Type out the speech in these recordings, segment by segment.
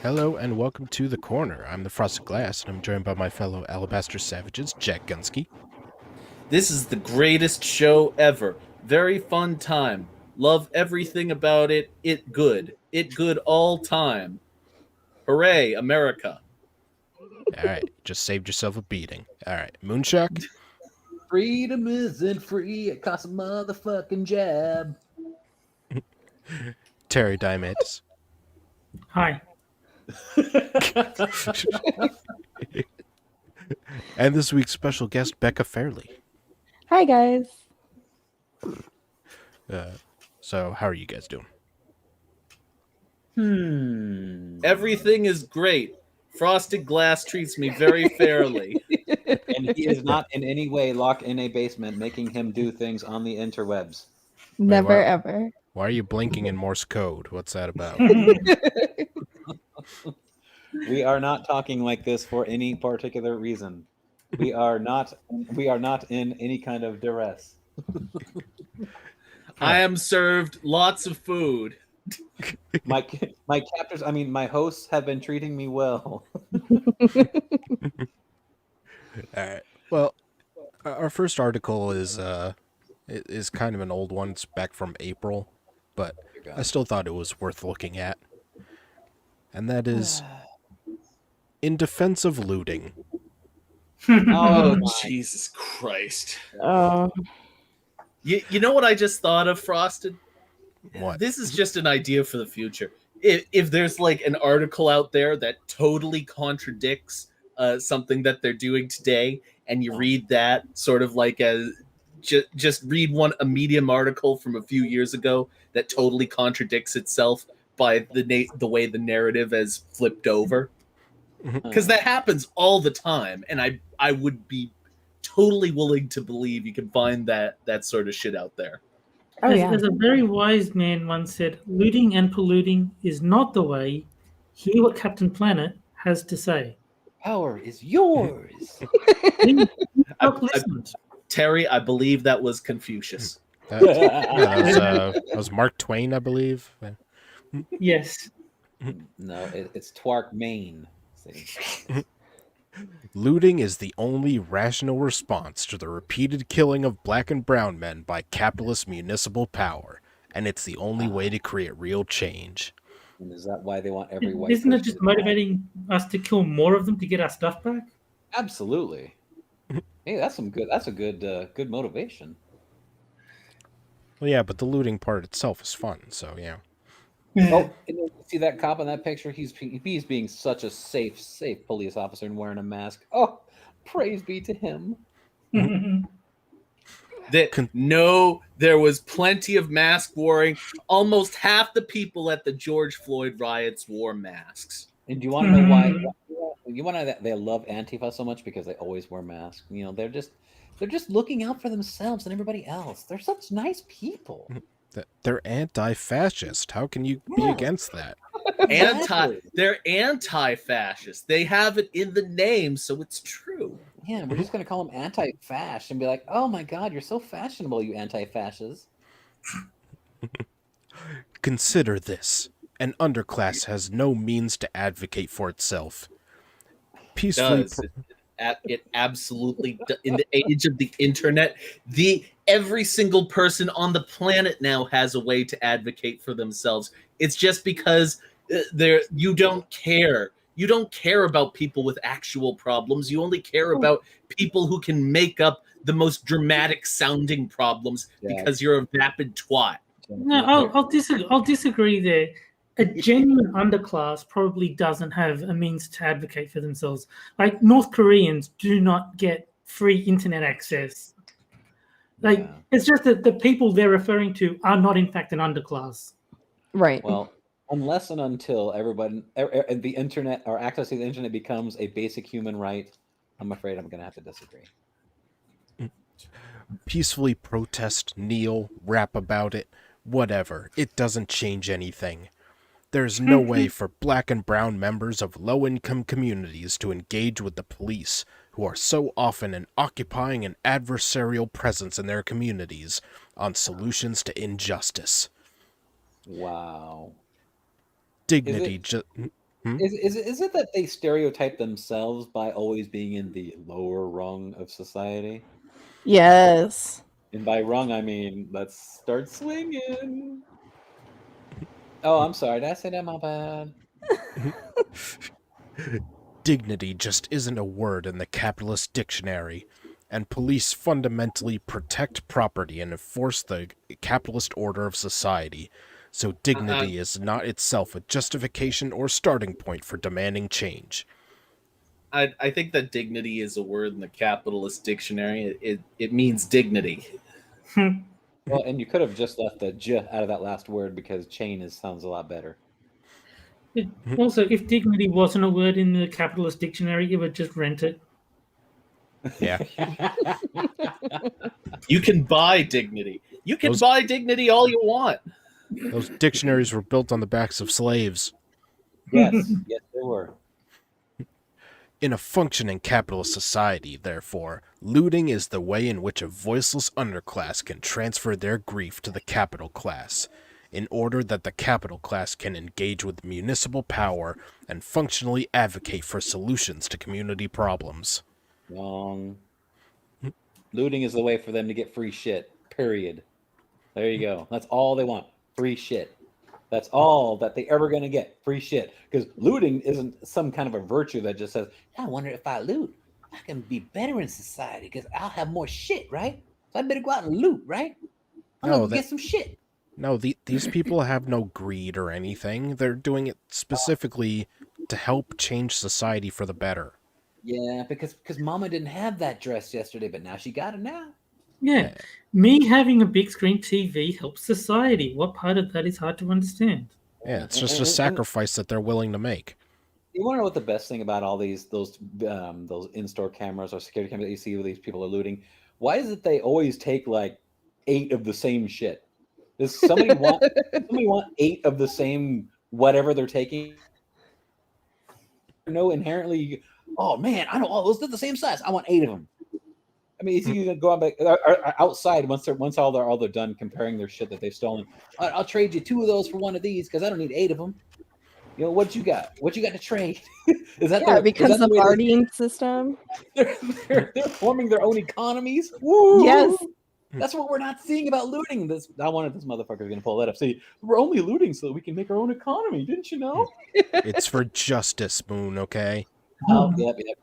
Hello and welcome to The Corner. I'm the Frosted Glass, and I'm joined by my fellow Alabaster Savages, Jack Gunsky. This is the greatest show ever. Very fun time. Love everything about it. It good. It good all time. Hooray, America. Alright, just saved yourself a beating. Alright, Moonshock. Freedom isn't free. It costs a motherfucking jab. Terry Diamantis. Hi. And this week's special guest, Becca Fehrle. Hi, guys. So, how are you guys doing? Everything is great. Frosted Glass treats me very fairly. And he is not in any way locked in a basement making him do things on the interwebs. Never, why- ever. Why are you blinking in Morse code? What's that about? We are not talking like this for any particular reason. We are not in any kind of duress. I am served lots of food. My captors, my hosts have been treating me well. Alright, well, our first article is kind of an old one. It's back from April, but I still thought it was worth looking at. And that is, in defense of looting. Oh, Jesus Christ. Oh, You know what I just thought of, Frosted? What? This is just an idea for the future. If there's like an article out there that totally contradicts something that they're doing today, and you read that sort of like as just read a Medium article from a few years ago that totally contradicts itself by the way the narrative has flipped over, because that happens all the time, and I would be totally willing to believe you can find that sort of shit out there. oh yeah. As a very wise man once said, looting and polluting is not the way. Hear what Captain Planet has to say. Power is yours. Listened. Terry, I believe that was Confucius. That was Mark Twain, I believe. Yes. No, it's Twark Maine. See? Looting is the only rational response to the repeated killing of black and brown men by capitalist municipal power, and it's the only way to create real change. And is that why they want every white Isn't it person just to die? motivating us to kill more of them to get our stuff back? Absolutely. Hey, that's a good motivation. Well, yeah, but the looting part itself is fun, so yeah. Oh, and you see that cop in that picture? He's being such a safe police officer and wearing a mask. Oh, praise be to him. There was plenty of mask wearing. Almost half the people at the George Floyd riots wore masks. And do you want to know why? You want to know that they love Antifa so much? Because they always wear masks. You know, they're just looking out for themselves and everybody else. They're such nice people. They're anti-fascist. How can you be against that? They're anti-fascist. They have it in the name, so it's true. Yeah, we're just going to call them anti-fash and be like, oh my God, you're so fashionable, you anti-fascists. Consider this. An underclass has no means to advocate for itself. Peacefully It absolutely, in the age of the internet, every single person on the planet now has a way to advocate for themselves. It's just because you don't care. You don't care about people with actual problems. You only care about people who can make up the most dramatic sounding problems because you're a vapid twat. No, I'll disagree there. A genuine underclass probably doesn't have a means to advocate for themselves. Like North Koreans do not get free internet access. It's just that the people they're referring to are not in fact an underclass. Right. Well, unless and until the internet or access to the internet becomes a basic human right, I'm afraid I'm going to have to disagree. peacefully protest, kneel, rap about it, whatever. It doesn't change anything. There's no way for black and brown members of low-income communities to engage with the police, who are so often an occupying and adversarial presence in their communities, on solutions to injustice. Wow. Dignity Is it that they stereotype themselves by always being in the lower rung of society? Yes. And by rung, I mean let's start swinging. Oh, I'm sorry. Did I say that? My bad. Dignity just isn't a word in the capitalist dictionary, and police fundamentally protect property and enforce the capitalist order of society. So dignity is not itself a justification or starting point for demanding change. I think that dignity is a word in the capitalist dictionary. It means dignity. Well, and you could have just left the j out of that last word because sounds a lot better. Also, if dignity wasn't a word in the capitalist dictionary, it would just rent it. Yeah. You can buy dignity. You can Those- buy dignity all you want. Those dictionaries were built on the backs of slaves. Yes, yes, they were. In a functioning capitalist society, therefore, looting is the way in which a voiceless underclass can transfer their grief to the capital class, in order that the capital class can engage with municipal power and functionally advocate for solutions to community problems. Wrong. Looting is the way for them to get free shit. Period. There you go. That's all they want. Free shit. That's all that they ever gonna get. Free shit. Because looting isn't some kind of a virtue that just says, I wonder if I loot, I can be better in society because I'll have more shit, right? So I better go out and loot, right? I'm No, gonna get some shit. No, these people have no greed or anything. They're doing it specifically to help change society for the better. Yeah, because Mama didn't have that dress yesterday, but now she got it now. Yeah. Me having a big screen TV helps society. What part of that is hard to understand? Yeah, it's just a sacrifice that they're willing to make. You want to know what the best thing about all those in-store cameras or security cameras that you see where these people are looting? Why is it they always take like 8 of the same shit? Does somebody want 8 of the same whatever they're taking? No, inherently. Oh man, I know all those. They're the same size. I want 8 of them. I mean, it's you go back outside once all they're done comparing their shit that they've stolen. I'll trade you 2 of those for one of these because I don't need 8 of them. You know what you got? What you got to trade? Is that because the bargaining system? They're forming their own economies. Woo! Yes. That's what we're not seeing about looting. I wanted this motherfucker going to pull that up. See, we're only looting so that we can make our own economy. Didn't you know? It's for justice, Moon, okay? Oh, yep. You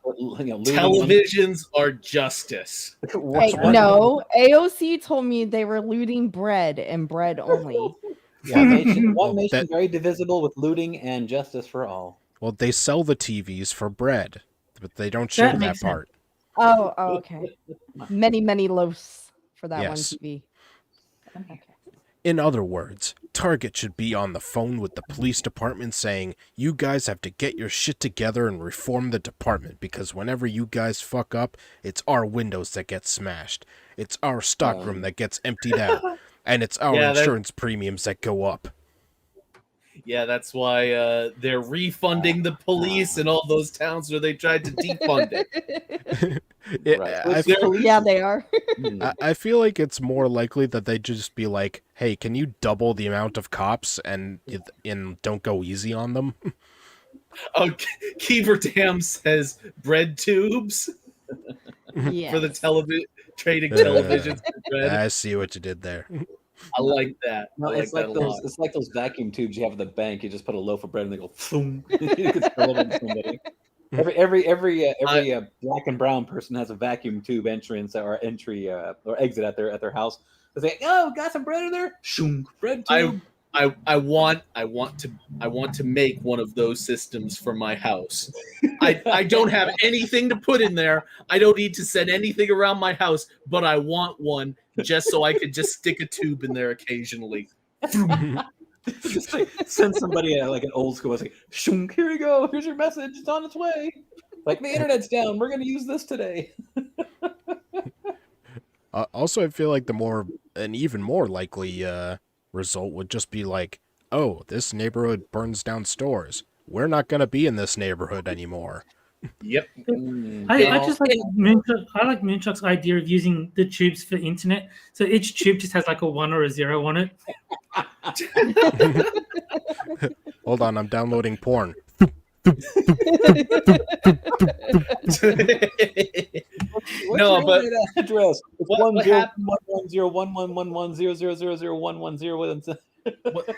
know, Televisions are justice. No, AOC told me they were looting bread and bread only. One nation very divisible with looting and justice for all. Well, they sell the TVs for bread, but they don't show that part. Oh, okay. Many loaves for that Yes. one TV. Okay. In other words, Target should be on the phone with the police department saying, you guys have to get your shit together and reform the department because whenever you guys fuck up, it's our windows that get smashed. It's our stockroom that gets emptied out. And it's our insurance premiums that go up. Yeah, that's why they're refunding the police in all those towns where they tried to defund it. Yeah, they are. I feel like it's more likely that they'd just be like, hey, can you double the amount of cops and don't go easy on them? Oh, Keever Dam says bread tubes for the trading televisions for bread. I see what you did there. I like that. No, it's like those vacuum tubes you have at the bank. You just put a loaf of bread and they go boom. You can spill it on somebody. Every black and brown person has a vacuum tube entrance or exit at their house. They say, "Oh, got some bread in there." Shoom, bread tube. I want to make one of those systems for my house. I don't have anything to put in there. I don't need to send anything around my house, but I want one just so I could just stick a tube in there occasionally. Just like, send somebody like an old school. Like, "Shoom, here you go. Here's your message. It's on its way." Like the internet's down. We're gonna use this today. Also, I feel like an even more likely result would just be like, oh, this neighborhood burns down stores. We're not going to be in this neighborhood anymore. Yep. I just like Moonshock's idea of using the tubes for internet. So each tube just has like a 1 or a 0 on it. Hold on, I'm downloading porn. What's No, your but internet address? It's what 101101110000011.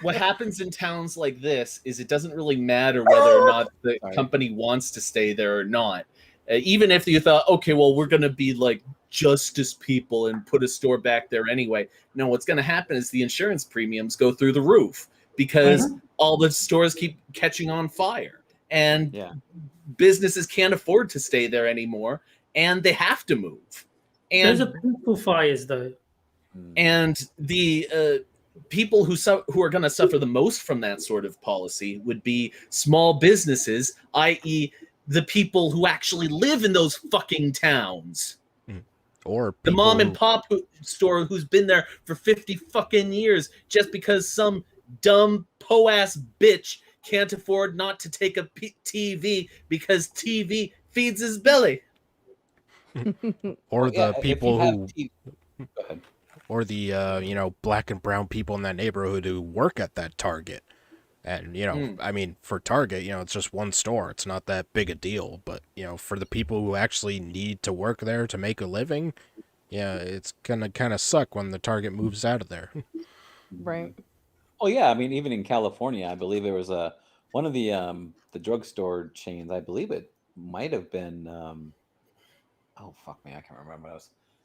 what happens in towns like this is it doesn't really matter whether or not the Sorry. company wants to stay there or not. Even if you thought, okay, well, we're going to be like justice people and put a store back there anyway. No, what's going to happen is the insurance premiums go through the roof because all the stores keep catching on fire and Yeah. businesses can't afford to stay there anymore and they have to move. Those And are peaceful fires, though. and the people who are going to suffer the most from that sort of policy would be small businesses, i.e., the people who actually live in those fucking towns. Or The people mom and who- pop store who's been there for 50 fucking years just because some dumb po-ass bitch can't afford not to take a TV because TV feeds his belly. or Well, yeah, the if people you have who Go ahead. or the black and brown people in that neighborhood who work at that Target. And I mean, for Target, it's just one store. It's not that big a deal, but for the people who actually need to work there to make a living, yeah, it's gonna kind of suck when the Target moves out of there. Right. Oh yeah, I mean, even in California, I believe there was one of the drugstore chains. I believe it might have been. Oh fuck me, I can't remember what it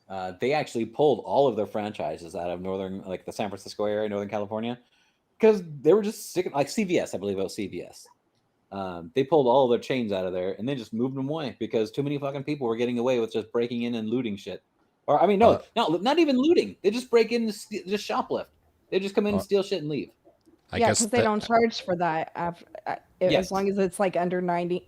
was. They actually pulled all of their franchises out of northern, like the San Francisco area, Northern California, because they were just sick. Like CVS, I believe it was CVS. They pulled all of their chains out of there and they just moved them away because too many fucking people were getting away with just breaking in and looting shit. Or I mean, no, not even looting. They just break in, and just shoplift. They just come in and steal shit and leave. I Yeah, guess because they don't charge for that Yes. as long as it's like under $900.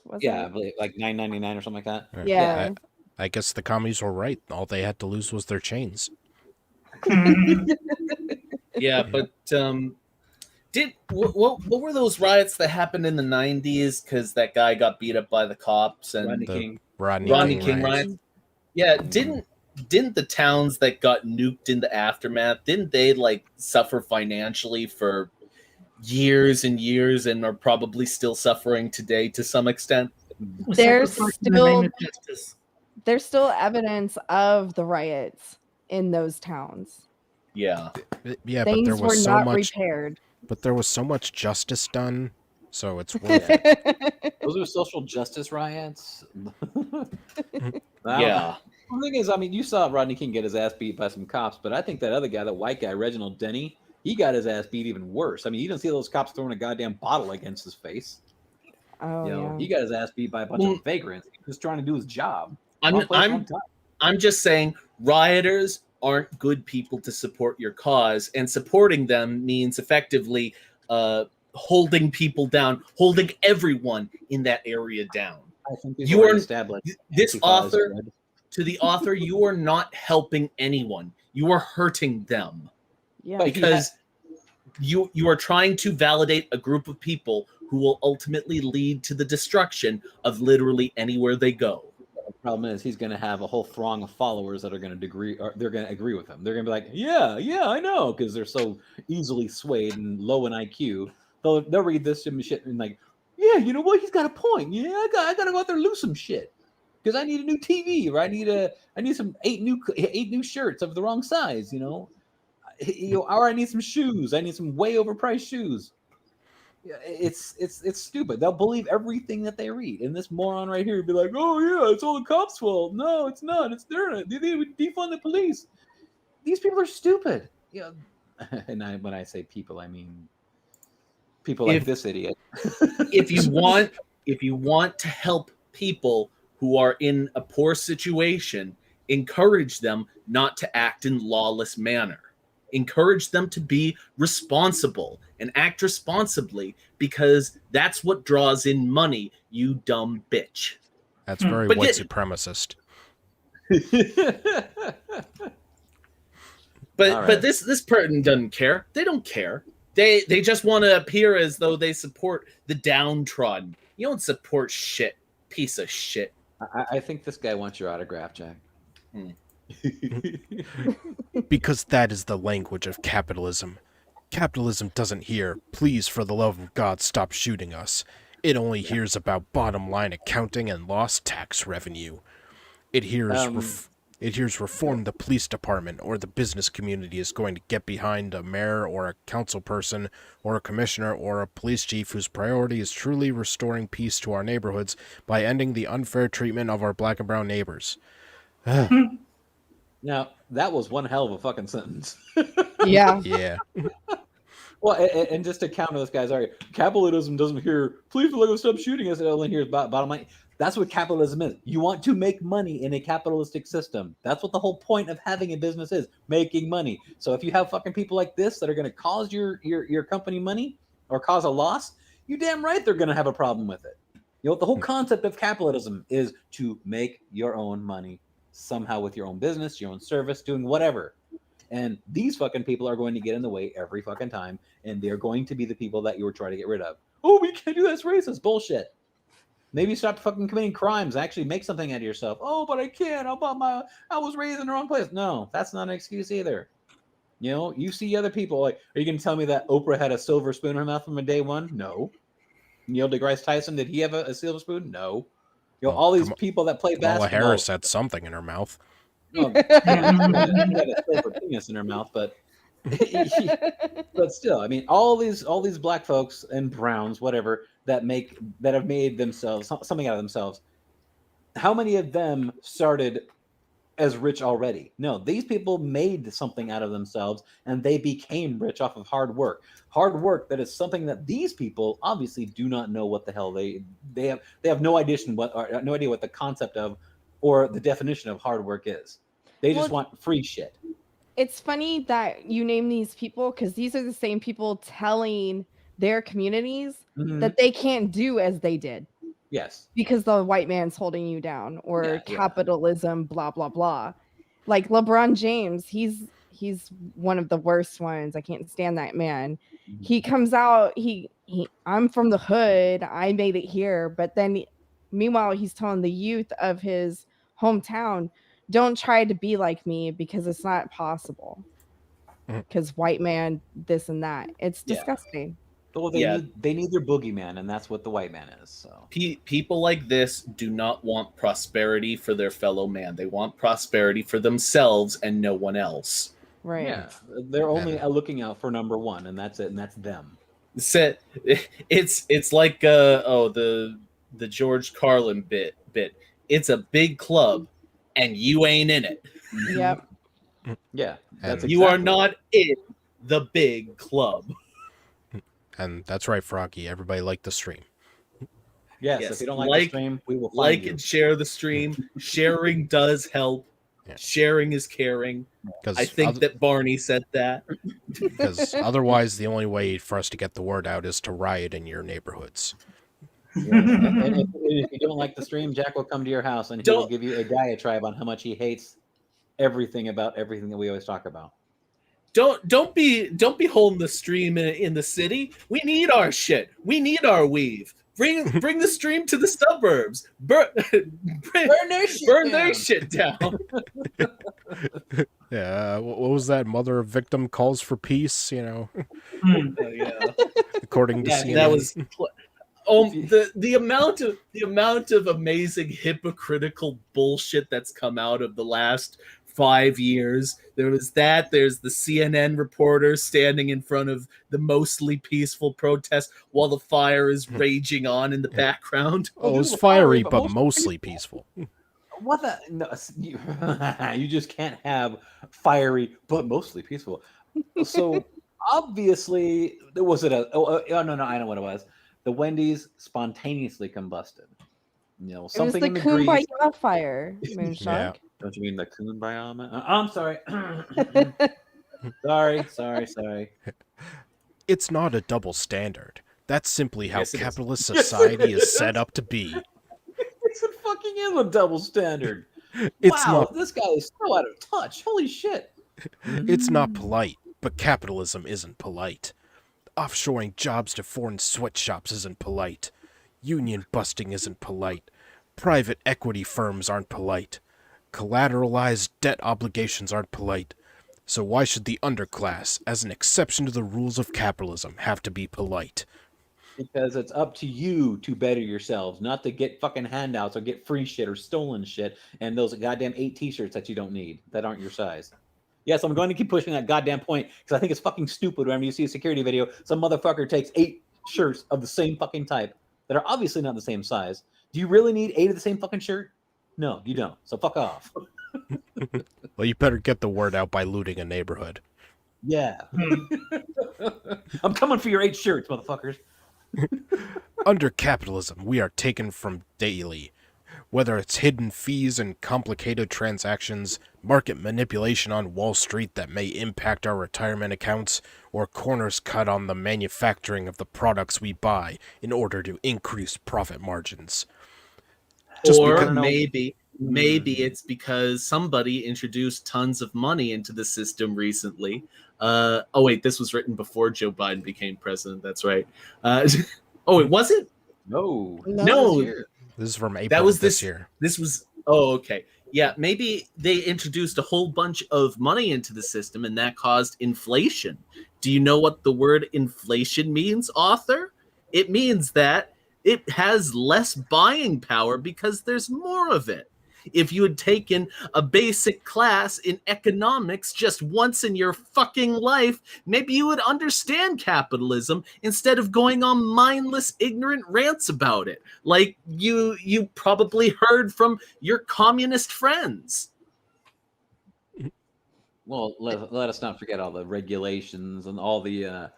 Was Yeah, I it? believe like $9.99 or something like that. Yeah. I guess the commies were right. All they had to lose was their chains. Yeah, but what were those riots that happened in the 90s because that guy got beat up by the cops and Rodney The King. Rodney King King riots. riots? Yeah, didn't the towns that got nuked in the aftermath, didn't they like suffer financially for years and years and are probably still suffering today to some extent? There's Sacrifice in the name still- of justice. There's still evidence of the riots in those towns. Yeah. Yeah, but Things there were was so not much. repaired. But there was so much justice done, so it's worth it. Those are social justice riots. Yeah. The thing is, I mean, you saw Rodney King get his ass beat by some cops, but I think that other guy, that white guy, Reginald Denny, he got his ass beat even worse. I mean, you didn't see those cops throwing a goddamn bottle against his face. Oh, yeah. He got his ass beat by a bunch of vagrants. He was trying to do his job. Wrong place, wrong time. I'm just saying rioters aren't good people to support your cause, and supporting them means effectively holding people down, holding everyone in that area down. I think You are established. this Antifa is author good. to the author. You are not helping anyone. You are hurting them Yeah. But because you are trying to validate a group of people who will ultimately lead to the destruction of literally anywhere they go. The problem is he's going to have a whole throng of followers that are going to they're going to agree with him. They're going to be like, yeah, I know, because they're so easily swayed and low in IQ. They'll read this shit and like, yeah, you know what? He's got a point. Yeah, I got to go out there and lose some shit because I need a new TV or I need some eight new shirts of the wrong size. Or I need some shoes. I need some way overpriced shoes. It's stupid. They'll believe everything that they read, and this moron right here would be like, "Oh yeah, it's all the cops' fault." No, it's not. It's their. They would defund the police. These people are stupid. And when I say people, I mean people like this idiot. if you want to help people who are in a poor situation, encourage them not to act in lawless manner. Encourage them to be responsible and act responsibly because that's what draws in money, you dumb bitch. That's very But white yet- supremacist. But All right. but this person doesn't care. They don't care. They just want to appear as though they support the downtrodden. You don't support shit, piece of shit. I think this guy wants your autograph, Jack. Because that is the language of capitalism. Capitalism doesn't hear, please for the love of God stop shooting us. It only hears about bottom line accounting and lost tax revenue. It hears reform the police department or the business community is going to get behind a mayor or a council person or a commissioner or a police chief whose priority is truly restoring peace to our neighborhoods by ending the unfair treatment of our black and brown neighbors. Now, that was one hell of a fucking sentence. Yeah. Yeah. Well, and just to counter this guy's argument, capitalism doesn't hear, please let us stop shooting us. It only hears bottom line. That's what capitalism is. You want to make money in a capitalistic system. That's what the whole point of having a business is, making money. So if you have fucking people like this that are going to cause your company money or cause a loss, you damn right they're going to have a problem with it. You know, the whole concept of capitalism is to make your own money somehow with your own business, your own service, doing whatever. And these fucking people are going to get in the way every fucking time, and they're going to be the people that you were trying to get rid of. Oh, we can't do that. It's racist. Bullshit. Maybe stop fucking committing crimes. Actually make something out of yourself. Oh, but I can't. I was raised in the wrong place. No, that's not an excuse either. You know, you see other people like, are you going to tell me that Oprah had a silver spoon in her mouth from day one? No. Neil deGrasse Tyson, did he have a silver spoon? No. You know, all these people that play basketball. Kamala Harris had something in her mouth. Oh, she had a silver penis in her mouth, but still, I mean, all these black folks and browns, whatever, that have made themselves something out of themselves. How many of them started as rich already? No, these people made something out of themselves, and they became rich off of hard work. Hard work that is something that these people obviously do not know what the hell they have no idea what the concept of or the definition of hard work is. They just want free shit. It's funny that you name these people because these are the same people telling their communities that they can't do as they did. Yes. Because the white man's holding you down or capitalism, blah, blah, blah. Like LeBron James, he's one of the worst ones. I can't stand that man. He comes out, I'm from the hood. I made it here. But then meanwhile, he's telling the youth of his hometown, don't try to be like me because it's not possible. Because white man, this and that. It's disgusting. Well, they need their boogeyman, and that's what the white man is. So people like this do not want prosperity for their fellow man. They want prosperity for themselves and no one else. Right. Yeah, they're only looking out for number one, and that's it, and that's them. It's like the George Carlin bit. It's a big club, and you ain't in it. Yep. Yeah, you are not in the big club. And that's right, Froggy. Everybody like the stream. Yes, if you don't like the stream, we will find you. And share the stream. Sharing does help. Yeah. Sharing is caring. I think that Barney said that. Because otherwise, the only way for us to get the word out is to riot in your neighborhoods. Yeah. And if you don't like the stream, Jack will come to your house and he will give you a diatribe on how much he hates everything about everything that we always talk about. Don't be holding the stream in the city. We need our shit. We need our weave. Bring the stream to the suburbs. Burn their shit down. Yeah, what was that? Mother of victim calls for peace. You know. According to CNN. That was. The amount of amazing hypocritical bullshit that's come out of the last 5 years. There was that. There's the CNN reporter standing in front of the mostly peaceful protest while the fire is raging on in the background. Oh, it was fiery, but mostly peaceful. What the? No, you just can't have fiery, but mostly peaceful. So obviously, was it a? Oh no, I know what it was. The Wendy's spontaneously combusted. You know, something it was the Kumbaya fire, Moonshock. Yeah. Don't you mean the Kumbaya? I'm sorry. sorry. It's not a double standard. That's simply how capitalist society is set up to be. It fucking is a double standard. This guy is so out of touch. Holy shit. It's not polite, but capitalism isn't polite. Offshoring jobs to foreign sweatshops isn't polite. Union busting isn't polite. Private equity firms aren't polite. Collateralized debt obligations aren't polite. So why should the underclass, as an exception to the rules of capitalism, have to be polite? Because it's up to you to better yourselves, not to get fucking handouts or get free shit or stolen shit and those goddamn 8 t-shirts that you don't need, that aren't your size. Yes, I'm going to keep pushing that goddamn point because I think it's fucking stupid whenever you see a security video, some motherfucker takes 8 shirts of the same fucking type that are obviously not the same size. Do you really need 8 of the same fucking shirt? No, you don't. So fuck off. Well, you better get the word out by looting a neighborhood. Yeah. I'm coming for your 8 shirts, motherfuckers. Under capitalism, we are taken from daily. Whether it's hidden fees and complicated transactions, market manipulation on Wall Street that may impact our retirement accounts, or corners cut on the manufacturing of the products we buy in order to increase profit margins. Or maybe it's because somebody introduced tons of money into the system recently. Oh wait, this was written before Joe Biden became president. That's right. Oh, it wasn't? No. This is from April That was this year. This was okay. Yeah, maybe they introduced a whole bunch of money into the system and that caused inflation. Do you know what the word inflation means, author? It means that it has less buying power because there's more of it. If you had taken a basic class in economics just once in your fucking life, maybe you would understand capitalism instead of going on mindless, ignorant rants about it, like you probably heard from your communist friends. Well, let us not forget all the regulations and all the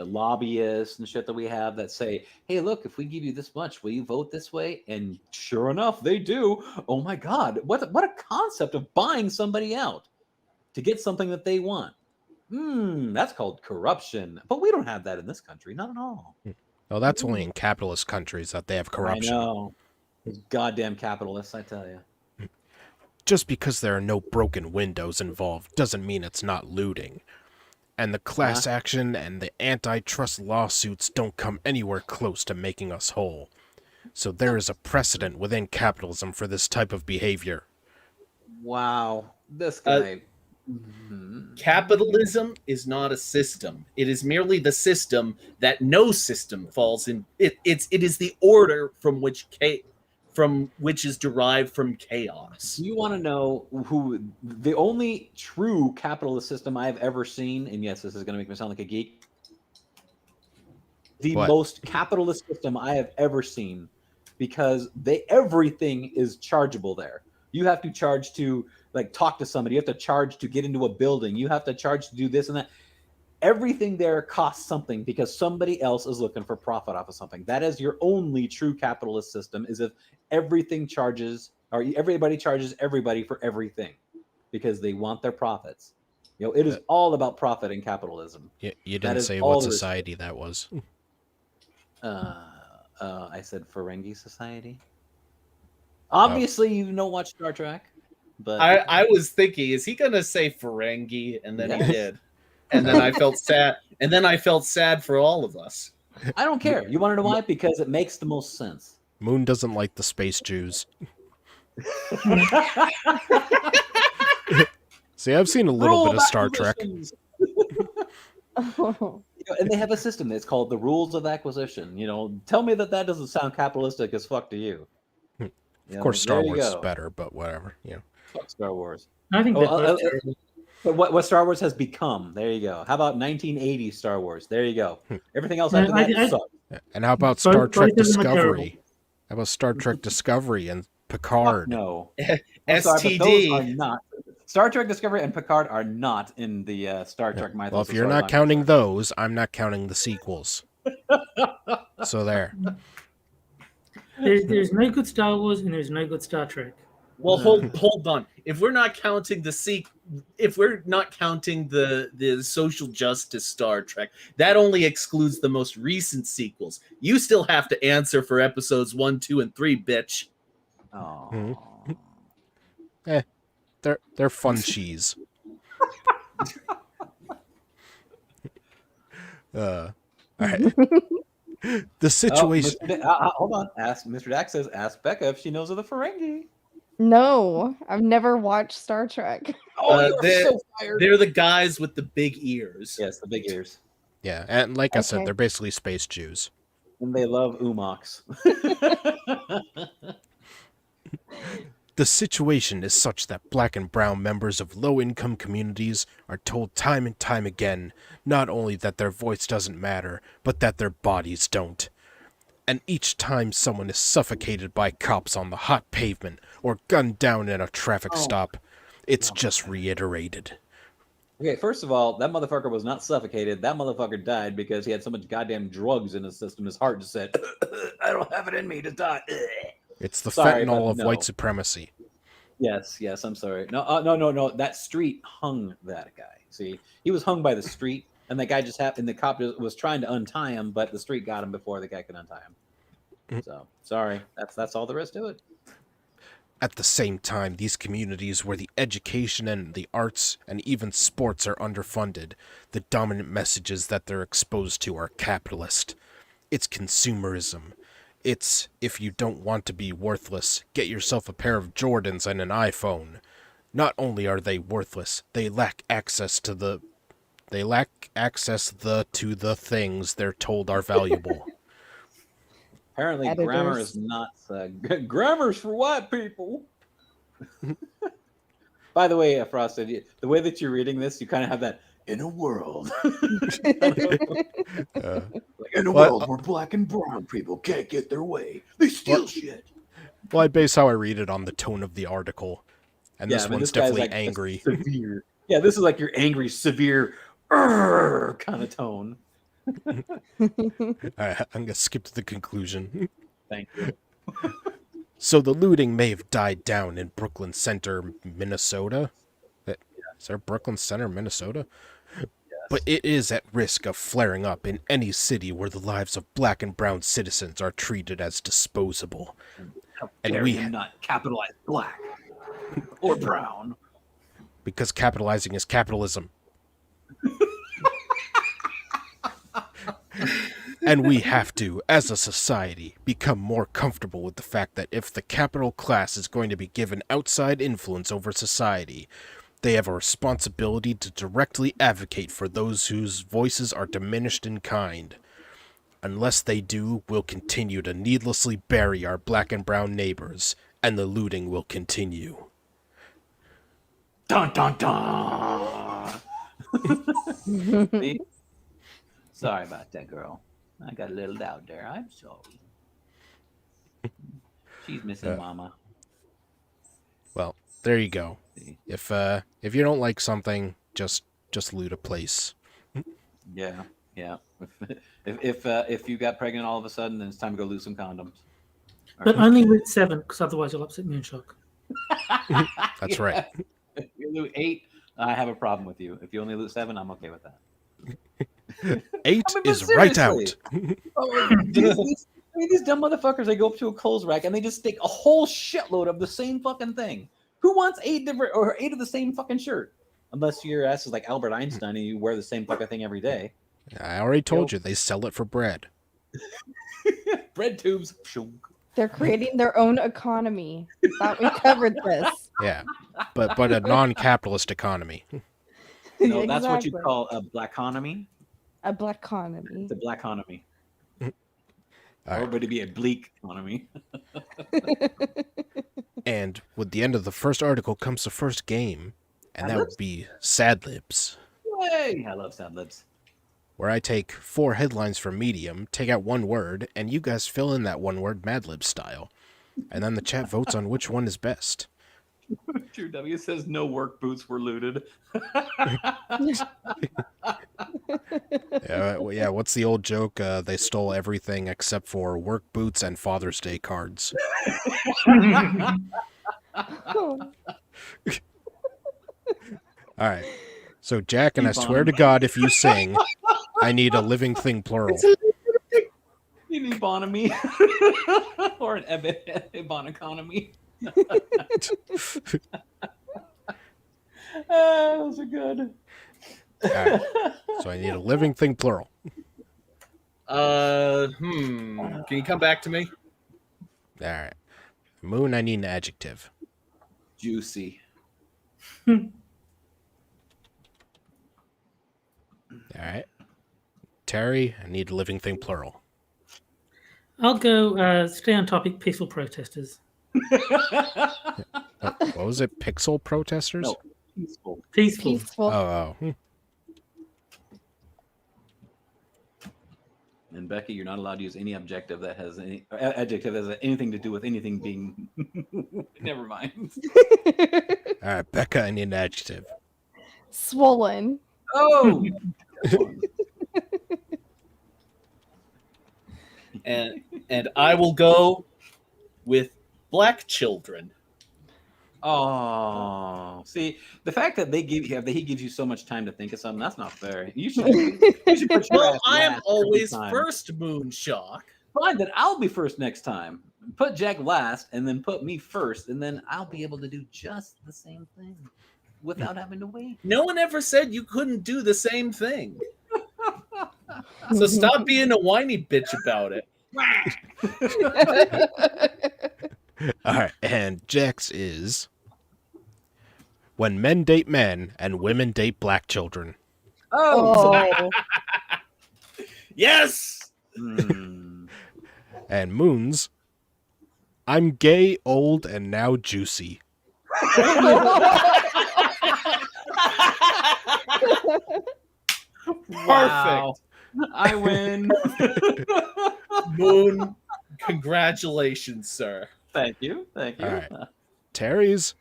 lobbyists and shit that we have that say, hey, look, if we give you this much, will you vote this way? And sure enough, they do. Oh my God, what a concept of buying somebody out to get something that they want. That's called corruption. But we don't have that in this country, not at all. Well, that's only in capitalist countries that they have corruption. I know. Those goddamn capitalists, I tell you. Just because there are no broken windows involved doesn't mean it's not looting. And the class action and the antitrust lawsuits don't come anywhere close to making us whole. So there is a precedent within capitalism for this type of behavior. Wow. This guy. Capitalism is not a system. It is merely the system that no system falls in. It is the order from which is derived from chaos. You want to know who the only true capitalist system I've ever seen, and yes, this is going to make me sound like a geek. The most capitalist system I have ever seen, because everything is chargeable there. You have to charge to talk to somebody. You have to charge to get into a building. You have to charge to do this and that. Everything there costs something because somebody else is looking for profit off of something. That is your only true capitalist system, is if everybody charges everybody for everything because they want their profits. It is all about profit in capitalism. You didn't say what society that was. I said Ferengi society. Obviously, you don't watch Star Trek. But I was thinking, is he going to say Ferengi? And then he did. And then I felt sad. And then I felt sad for all of us. I don't care. You want to know why? Because it makes the most sense. Moon doesn't like the space Jews. See, I've seen a little bit of Star Trek. And they have a system that's called the rules of acquisition. Tell me that doesn't sound capitalistic as fuck to you. Of course, Star Wars is better, but whatever. Fuck Star Wars. I think but what Star Wars has become, there you go. How about 1980s Star Wars? There you go. Everything else after that sucks. And how about Star Trek Discovery? How about Star Trek Discovery and Picard? No. STD. Star Trek Discovery and Picard are not in the Star Trek mythos. Well, if you're not counting those, I'm not counting the sequels. So there. There's no good Star Wars and there's no good Star Trek. Well, hold on. If we're not counting the social justice Star Trek, that only excludes the most recent sequels. You still have to answer for episodes 1, 2, and 3, bitch. Oh. They're fun cheese. All right. The situation. Hold on. Mr. Dax says, ask Becca if she knows of the Ferengi. No, I've never watched Star Trek. they're, so fired. they're the guys with the big ears. Yes, the big ears. Yeah, and like I said, Okay. they're basically space Jews. And they love umox. The situation is such that black and brown members of low-income communities are told time and time again not only that their voice doesn't matter, but that their bodies don't. And each time someone is suffocated by cops on the hot pavement or gunned down in a traffic stop, it's just reiterated. Okay, first of all, that motherfucker was not suffocated. That motherfucker died because he had so much goddamn drugs in his system. His heart just said, I don't have it in me to die. It's the Sorry, fentanyl but of no. white supremacy. Yes, I'm sorry. No. That street hung that guy. See, he was hung by the street, and the guy just happened. The cop was trying to untie him, but the street got him before the guy could untie him. So sorry. That's all there is to it. At the same time, these communities where the education and the arts and even sports are underfunded, the dominant messages that they're exposed to are capitalist. It's consumerism. It's, if you don't want to be worthless, get yourself a pair of Jordans and an iPhone. Not only are they worthless, they lack access to the things they're told are valuable. Apparently, Editors. grammar is not grammar's for white people. By the way, Frosted, the way that you're reading this, you kind of have that in a world. In a world where black and brown people can't get their way, they steal shit. Well, I base how I read it on the tone of the article. And this one's this guy's definitely like angry. Severe. Yeah, this is like your angry, severe kind of tone. Alright, I'm gonna skip to the conclusion. Thank you. So the looting may have died down in Brooklyn Center, Minnesota. Is there Brooklyn Center, Minnesota? Yes. But it is at risk of flaring up in any city where the lives of black and brown citizens are treated as disposable. How And dare we- you not capitalize black or brown? Because capitalizing is capitalism. And we have to, as a society, become more comfortable with the fact that if the capital class is going to be given outside influence over society, they have a responsibility to directly advocate for those whose voices are diminished in kind. Unless they do, we'll continue to needlessly bury our black and brown neighbors, and the looting will continue. Dun dun dun. See? Sorry about that, girl. I got a little doubt there. I'm sorry. She's missing mama. Well, there you go. If you don't like something, just loot a place. Yeah. If you got pregnant all of a sudden, then it's time to go lose some condoms. But only loot 7, because otherwise you'll upset Moonshock. That's right. If you loot 8, I have a problem with you. If you only loot 7, I'm okay with that. 8 but is right seriously. out. These dumb motherfuckers, they go up to a clothes rack and they just stick a whole shitload of the same fucking thing. Who wants 8 of the same fucking shirt? Unless your ass is like Albert Einstein and you wear the same fucking thing every day. I already told you, they sell it for bread. Bread tubes. They're creating their own economy. Thought we covered this. Yeah, but a non-capitalist economy. No, that's what you Exactly. call a blackonomy. A black economy. It's a blackonomy. All right. Or would it be a bleak economy? And with the end of the first article comes the first game, and that would be Sad Libs, Yay! I love Sad Libs. where I take 4 headlines from Medium, take out one word, and you guys fill in that one word Mad Lib style. And then the chat votes on which one is best. True W says no work boots were looted. Yeah, what's the old joke? They stole everything except for work boots and Father's Day cards. All right. So, Jack, and I swear to God, if you sing, I need a living thing plural. You need Bonomy or an Ebon economy. Those are good. All right. So I need a living thing plural. Can you come back to me? All right. Moon, I need an adjective. Juicy. All right. Terry, I need living thing plural. I'll go stay on topic, peaceful protesters. What was it? Pixel protesters? No, peaceful. Peaceful. Peaceful. Oh. And Becca, you're not allowed to use any adjective that has anything to do with anything being. Never mind. All right, Becca, I need an adjective. Swollen. Oh. And I will go with black children. Oh, see, the fact that he gives you so much time to think of something, that's not fair. You should put your Well, ass I am last always every time. first, Moonshock. Fine, then I'll be first next time. Put Jack last, and then put me first, and then I'll be able to do just the same thing without having to wait. No one ever said you couldn't do the same thing. So stop being a whiny bitch about it. All right, and Jack's is when men date men and women date black children. Oh. Yes! Hmm. And Moon's, I'm gay, old, and now juicy. Wow. I win. Moon, congratulations, sir. Thank you. Thank you. All right. Terry's,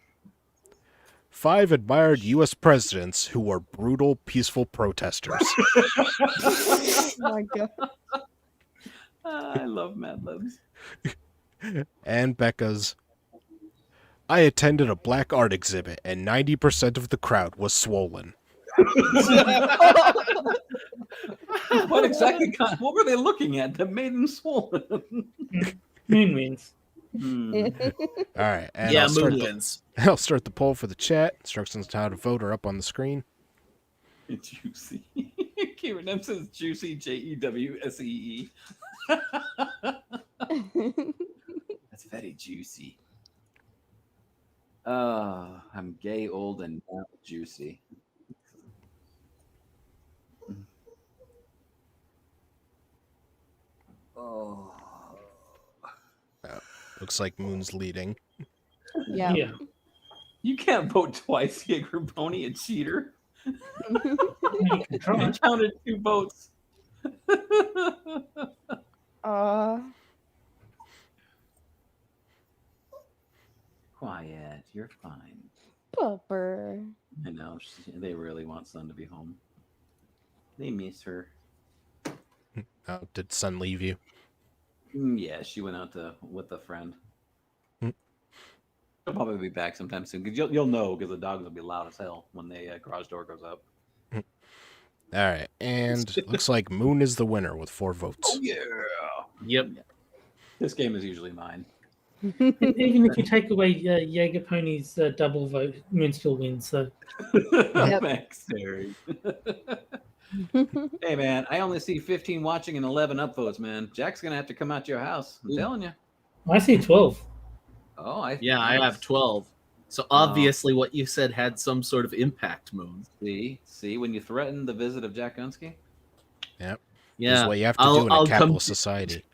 5 admired U.S. presidents who were brutal, peaceful protesters. Oh my god. I love Mad Libs. And Becca's, I attended a black art exhibit and 90% of the crowd was swollen. What were they looking at that made them swollen? Moon wins. All right, and Yeah, I'll start Moon the, wins. I'll start the poll for the chat. Instructions on how to vote are up on the screen. Juicy. Kieran M says juicy, Jewsee. That's very juicy. I'm gay, old, and now juicy. Oh. Looks like Moon's leading. Yeah. Yeah. You can't vote twice, Jaeger Pony, a cheater. You can try. I counted 2 votes. Quiet, you're fine. Pupper. I know, they really want Sun to be home. They miss her. Oh, did Sun leave you? Yeah, she went out with a friend. She'll probably be back sometime soon. Cause you'll know because the dogs will be loud as hell when the garage door goes up. All right, and looks like Moon is the winner with 4 votes. Yeah. Yep. This game is usually mine. Even if you take away Jaeger Pony's double vote, Moon still wins. So Thanks, Terry. Hey, man, I only see 15 watching and 11 upvotes, man. Jack's going to have to come out to your house. I'm telling you. I see 12. Oh, I have 12. So obviously what you said had some sort of impact, Moon. See, when you threaten the visit of Jack Gunsky? Yep. Yeah. That's what you have to do in a capitalist society.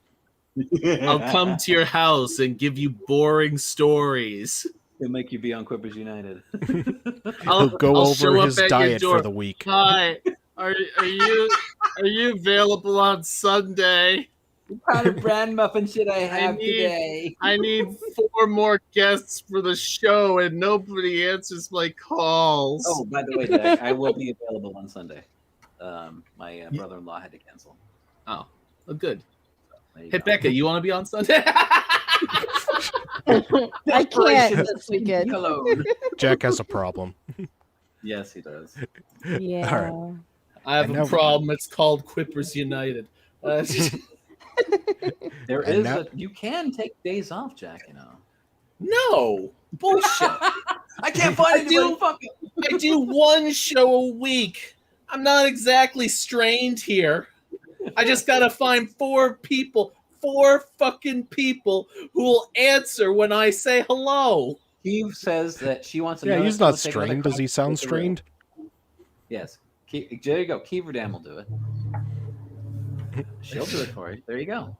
I'll come to your house and give you boring stories. It'll make you be on Quippers United. He'll go I'll over show his up at your diet door. for the week. Hi. Are you available on Sunday? What kind of brand muffin should I have today? I need 4 more guests for the show, and nobody answers my calls. Oh, by the way, Jack, I will be available on Sunday. My brother-in-law had to cancel. Oh, good. There you Hey, go. Becca, you want to be on Sunday? I can't this weekend. Hello. Jack has a problem. Yes, he does. Yeah. All I have And a now- problem. It's called Quippers United. You can take days off, Jack, you know. No. Bullshit. I can't find anybody fucking. I do 1 show a week. I'm not exactly strained here. I just gotta find 4 fucking people who will answer when I say hello. He says that she wants to Yeah, know he's if not she'll take another strained. Does he crack sound at the real. strained? Yes. There you go. Keeverdam will do it. She'll do it for you. There you go.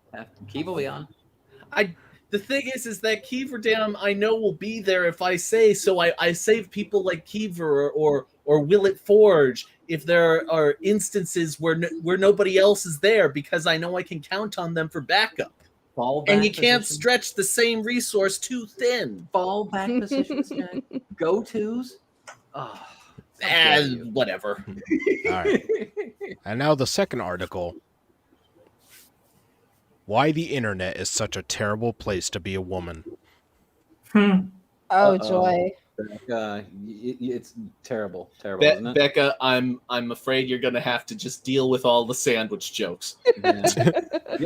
Keeve will be on. The thing is that Keeverdam I know will be there if I say so. I save people like Keever or Will It Forge if there are instances where nobody else is there because I know I can count on them for backup. And you can't stretch the same resource too thin. Fallback positions, go-tos. Oh, whatever. All right. And now the second article. Why the internet is such a terrible place to be a woman. Oh, joy. It's terrible, isn't it? Becca, I'm afraid you're gonna have to just deal with all the sandwich jokes. Yeah.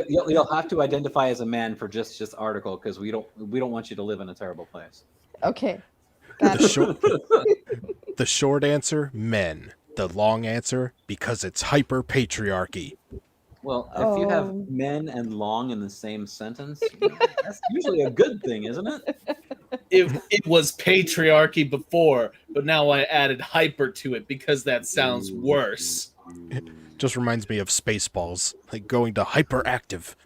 You'll have to identify as a man for just this article because we don't want you to live in a terrible place. Okay. Got it. The short answer, men. The long answer, because it's hyper patriarchy. Well, if you have men and long in the same sentence, that's usually a good thing, isn't it? It was patriarchy before, but now I added hyper to it because that sounds worse. Just reminds me of Spaceballs, like going to hyperactive.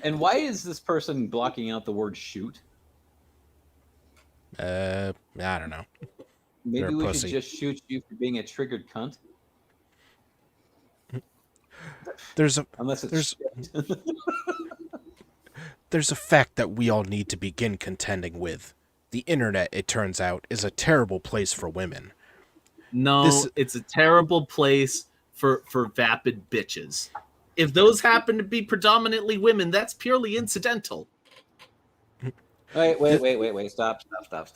And why is this person blocking out the word shoot? I don't know. Maybe we should just shoot you for being a triggered cunt. Unless there's a fact that we all need to begin contending with. The internet, it turns out, is a terrible place for women. No, it's a terrible place for vapid bitches. If those happen to be predominantly women, that's purely incidental. Wait. Stop.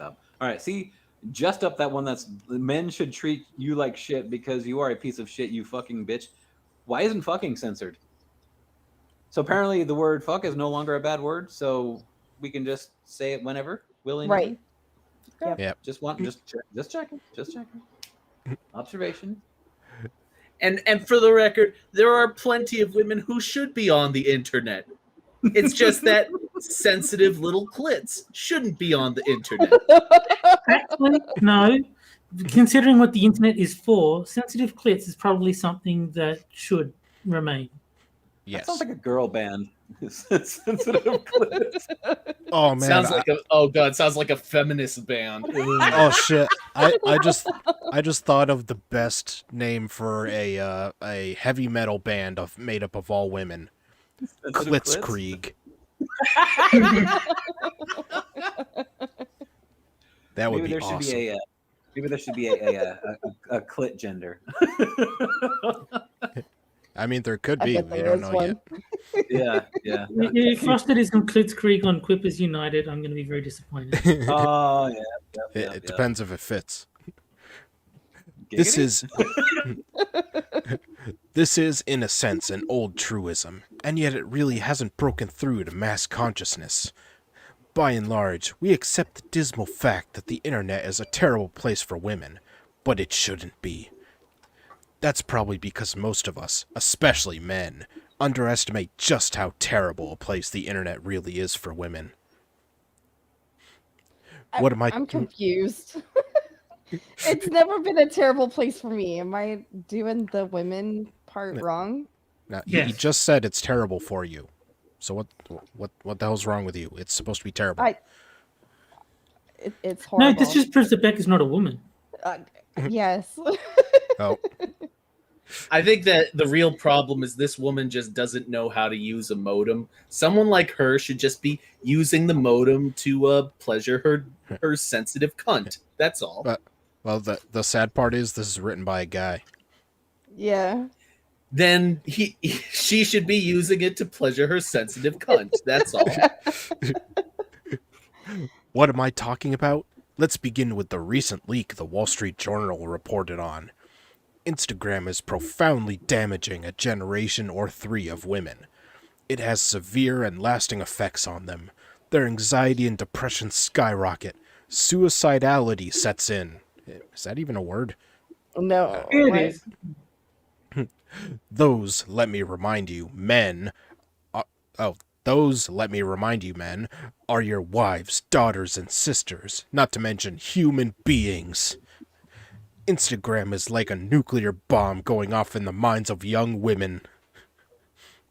All right, see, just up that one that's men should treat you like shit because you are a piece of shit, you fucking bitch. Why isn't fucking censored? So apparently the word fuck is no longer a bad word, so we can just say it whenever, willingly. Right. Okay. Yep. Just checking. Observation. And for the record, there are plenty of women who should be on the internet. It's just that sensitive little clits shouldn't be on the internet. Actually, no. Considering what the internet is for, sensitive clits is probably something that should remain. Yes. That sounds like a girl band. Sensitive clits. Oh man. Sounds like a feminist band. Oh shit. I just thought of the best name for a heavy metal band made up of all women. Klitzkrieg. That would be awesome. Maybe there should be a clit gender. I mean, there could be. We don't know yet. Yeah. If Frosted is on Klitzkrieg on Quippers United, I'm going to be very disappointed. Oh, yeah. It depends if it fits. This is, in a sense, an old truism, and yet it really hasn't broken through to mass consciousness. By and large, we accept the dismal fact that the internet is a terrible place for women, but it shouldn't be. That's probably because most of us, especially men, underestimate just how terrible a place the internet really is for women. I'm confused. It's never been a terrible place for me. Am I doing the women part wrong? Now, he just said it's terrible for you. So what the hell's wrong with you? It's supposed to be terrible. It's horrible. No, this just proves that Becca's not a woman. Yes. Oh. I think that the real problem is this woman just doesn't know how to use a modem. Someone like her should just be using the modem to pleasure her sensitive cunt. That's all. Well, the sad part is this is written by a guy. Yeah. Then she should be using it to pleasure her sensitive cunt. That's all. What am I talking about? Let's begin with the recent leak the Wall Street Journal reported on. Instagram is profoundly damaging a generation or 3 of women. It has severe and lasting effects on them. Their anxiety and depression skyrocket. Suicidality sets in. Is that even a word? No. It is. Those, let me remind you, men... Those, let me remind you, men, are your wives, daughters, and sisters, not to mention human beings. Instagram is like a nuclear bomb going off in the minds of young women.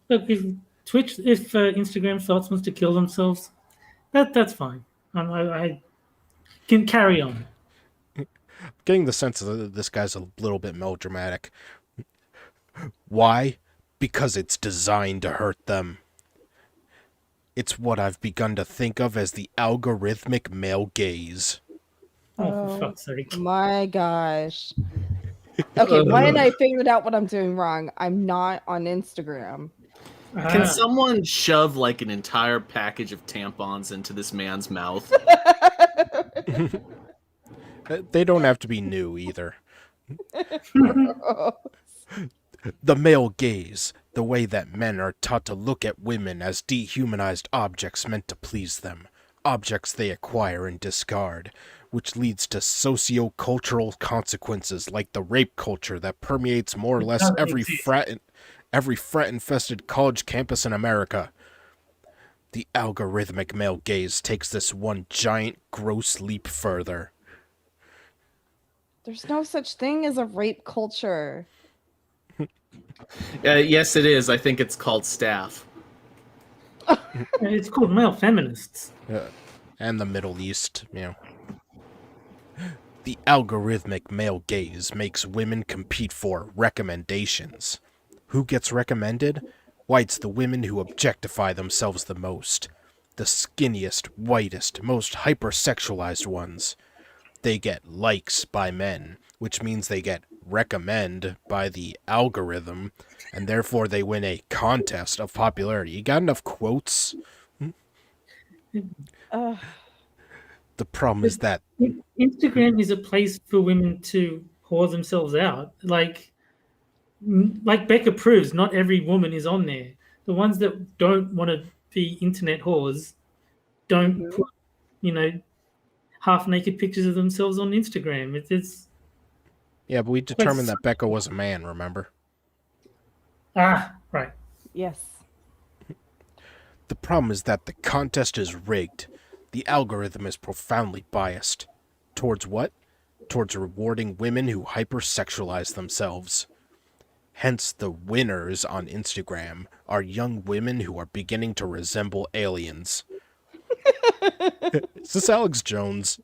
Look, if Instagram starts wants to kill themselves, that's fine. I can carry on. Getting the sense that this guy's a little bit melodramatic. Why? Because it's designed to hurt them. It's what I've begun to think of as the algorithmic male gaze. Oh, for fuck's sake. My gosh. Okay, when I figured out what I'm doing wrong, I'm not on Instagram. Can someone shove like an entire package of tampons into this man's mouth? They don't have to be new either. The male gaze, the way that men are taught to look at women as dehumanized objects meant to please them, objects they acquire and discard, which leads to socio-cultural consequences like the rape culture that permeates more or less every frat-infested college campus in America. The algorithmic male gaze takes this one giant, gross leap further. There's no such thing as a rape culture. Yes, it is. I think it's called staff. It's called male feminists. And the Middle East, you know. The algorithmic male gaze makes women compete for recommendations. Who gets recommended? Why, it's the women who objectify themselves the most. The skinniest, whitest, most hypersexualized ones. They get likes by men, which means they get recommend by the algorithm, and therefore they win a contest of popularity. You got enough quotes? The problem is that Instagram is a place for women to whore themselves out. Like Becca proves, not every woman is on there. The ones that don't want to be internet whores don't put, half-naked pictures of themselves on Instagram. It's yeah, but we determined that Becca was a man, remember? Right. Yes. The problem is that the contest is rigged. The algorithm is profoundly biased. Towards what? Towards rewarding women who hypersexualize themselves. Hence, the winners on Instagram are young women who are beginning to resemble aliens. Is this Alex Jones?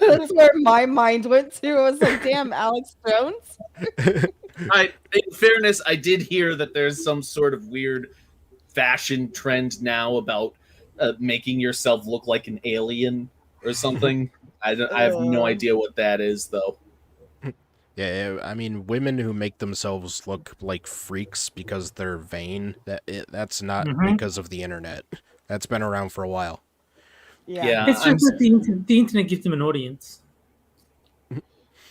That's where my mind went to. I was like, damn, Alex Jones? In fairness, I did hear that there's some sort of weird fashion trend now about making yourself look like an alien or something. I have no idea what that is, though. Yeah, I mean, women who make themselves look like freaks because they're vain, that's not because of the internet. That's been around for a while. Yeah, it's just that the internet gives them an audience.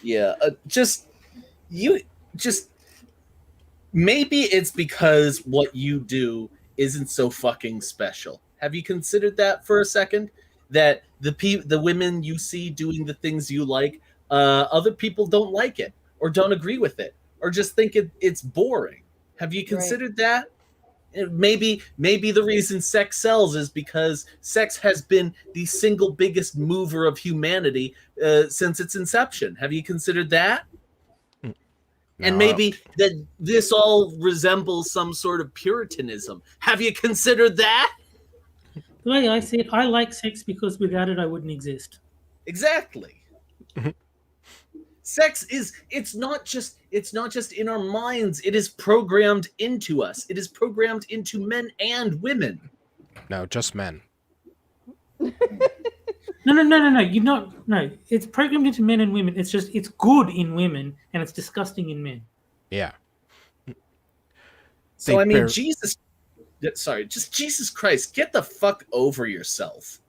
Yeah, maybe it's because what you do isn't so fucking special. Have you considered that for a second? That the women you see doing the things you like, other people don't like it or don't agree with it or just think it's boring. Have you considered that? Maybe the reason sex sells is because sex has been the single biggest mover of humanity since its inception. Have you considered that? No. And maybe that this all resembles some sort of puritanism. Have you considered that? The way I see it, I like sex because without it, I wouldn't exist. Exactly. Sex it's not just in our minds, it is programmed into us. It is programmed into men and women. No, just men. No. It's programmed into men and women. It's good in women and it's disgusting in men. Yeah. So Jesus Christ, get the fuck over yourself.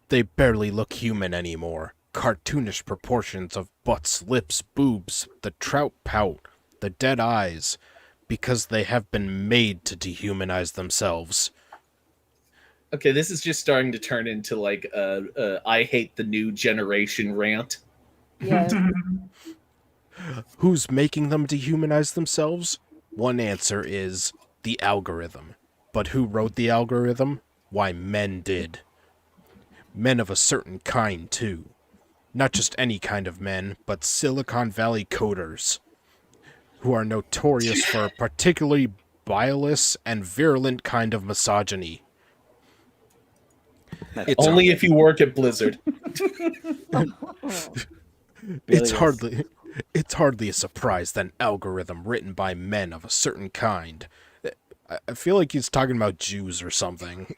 They barely look human anymore. Cartoonish proportions of butts, lips, boobs, the trout pout, the dead eyes, because they have been made to dehumanize themselves. Okay, this is just starting to turn into like I hate the new generation rant. Yeah. Who's making them dehumanize themselves? One answer is the algorithm. But who wrote the algorithm? Why, men did. Men of a certain kind, too. Not just any kind of men, but Silicon Valley coders, who are notorious for a particularly bilious and virulent kind of misogyny. That's It's Only if you work at Blizzard. It's bilious. hardly a surprise that an algorithm written by men of a certain kind. I feel like he's talking about Jews or something.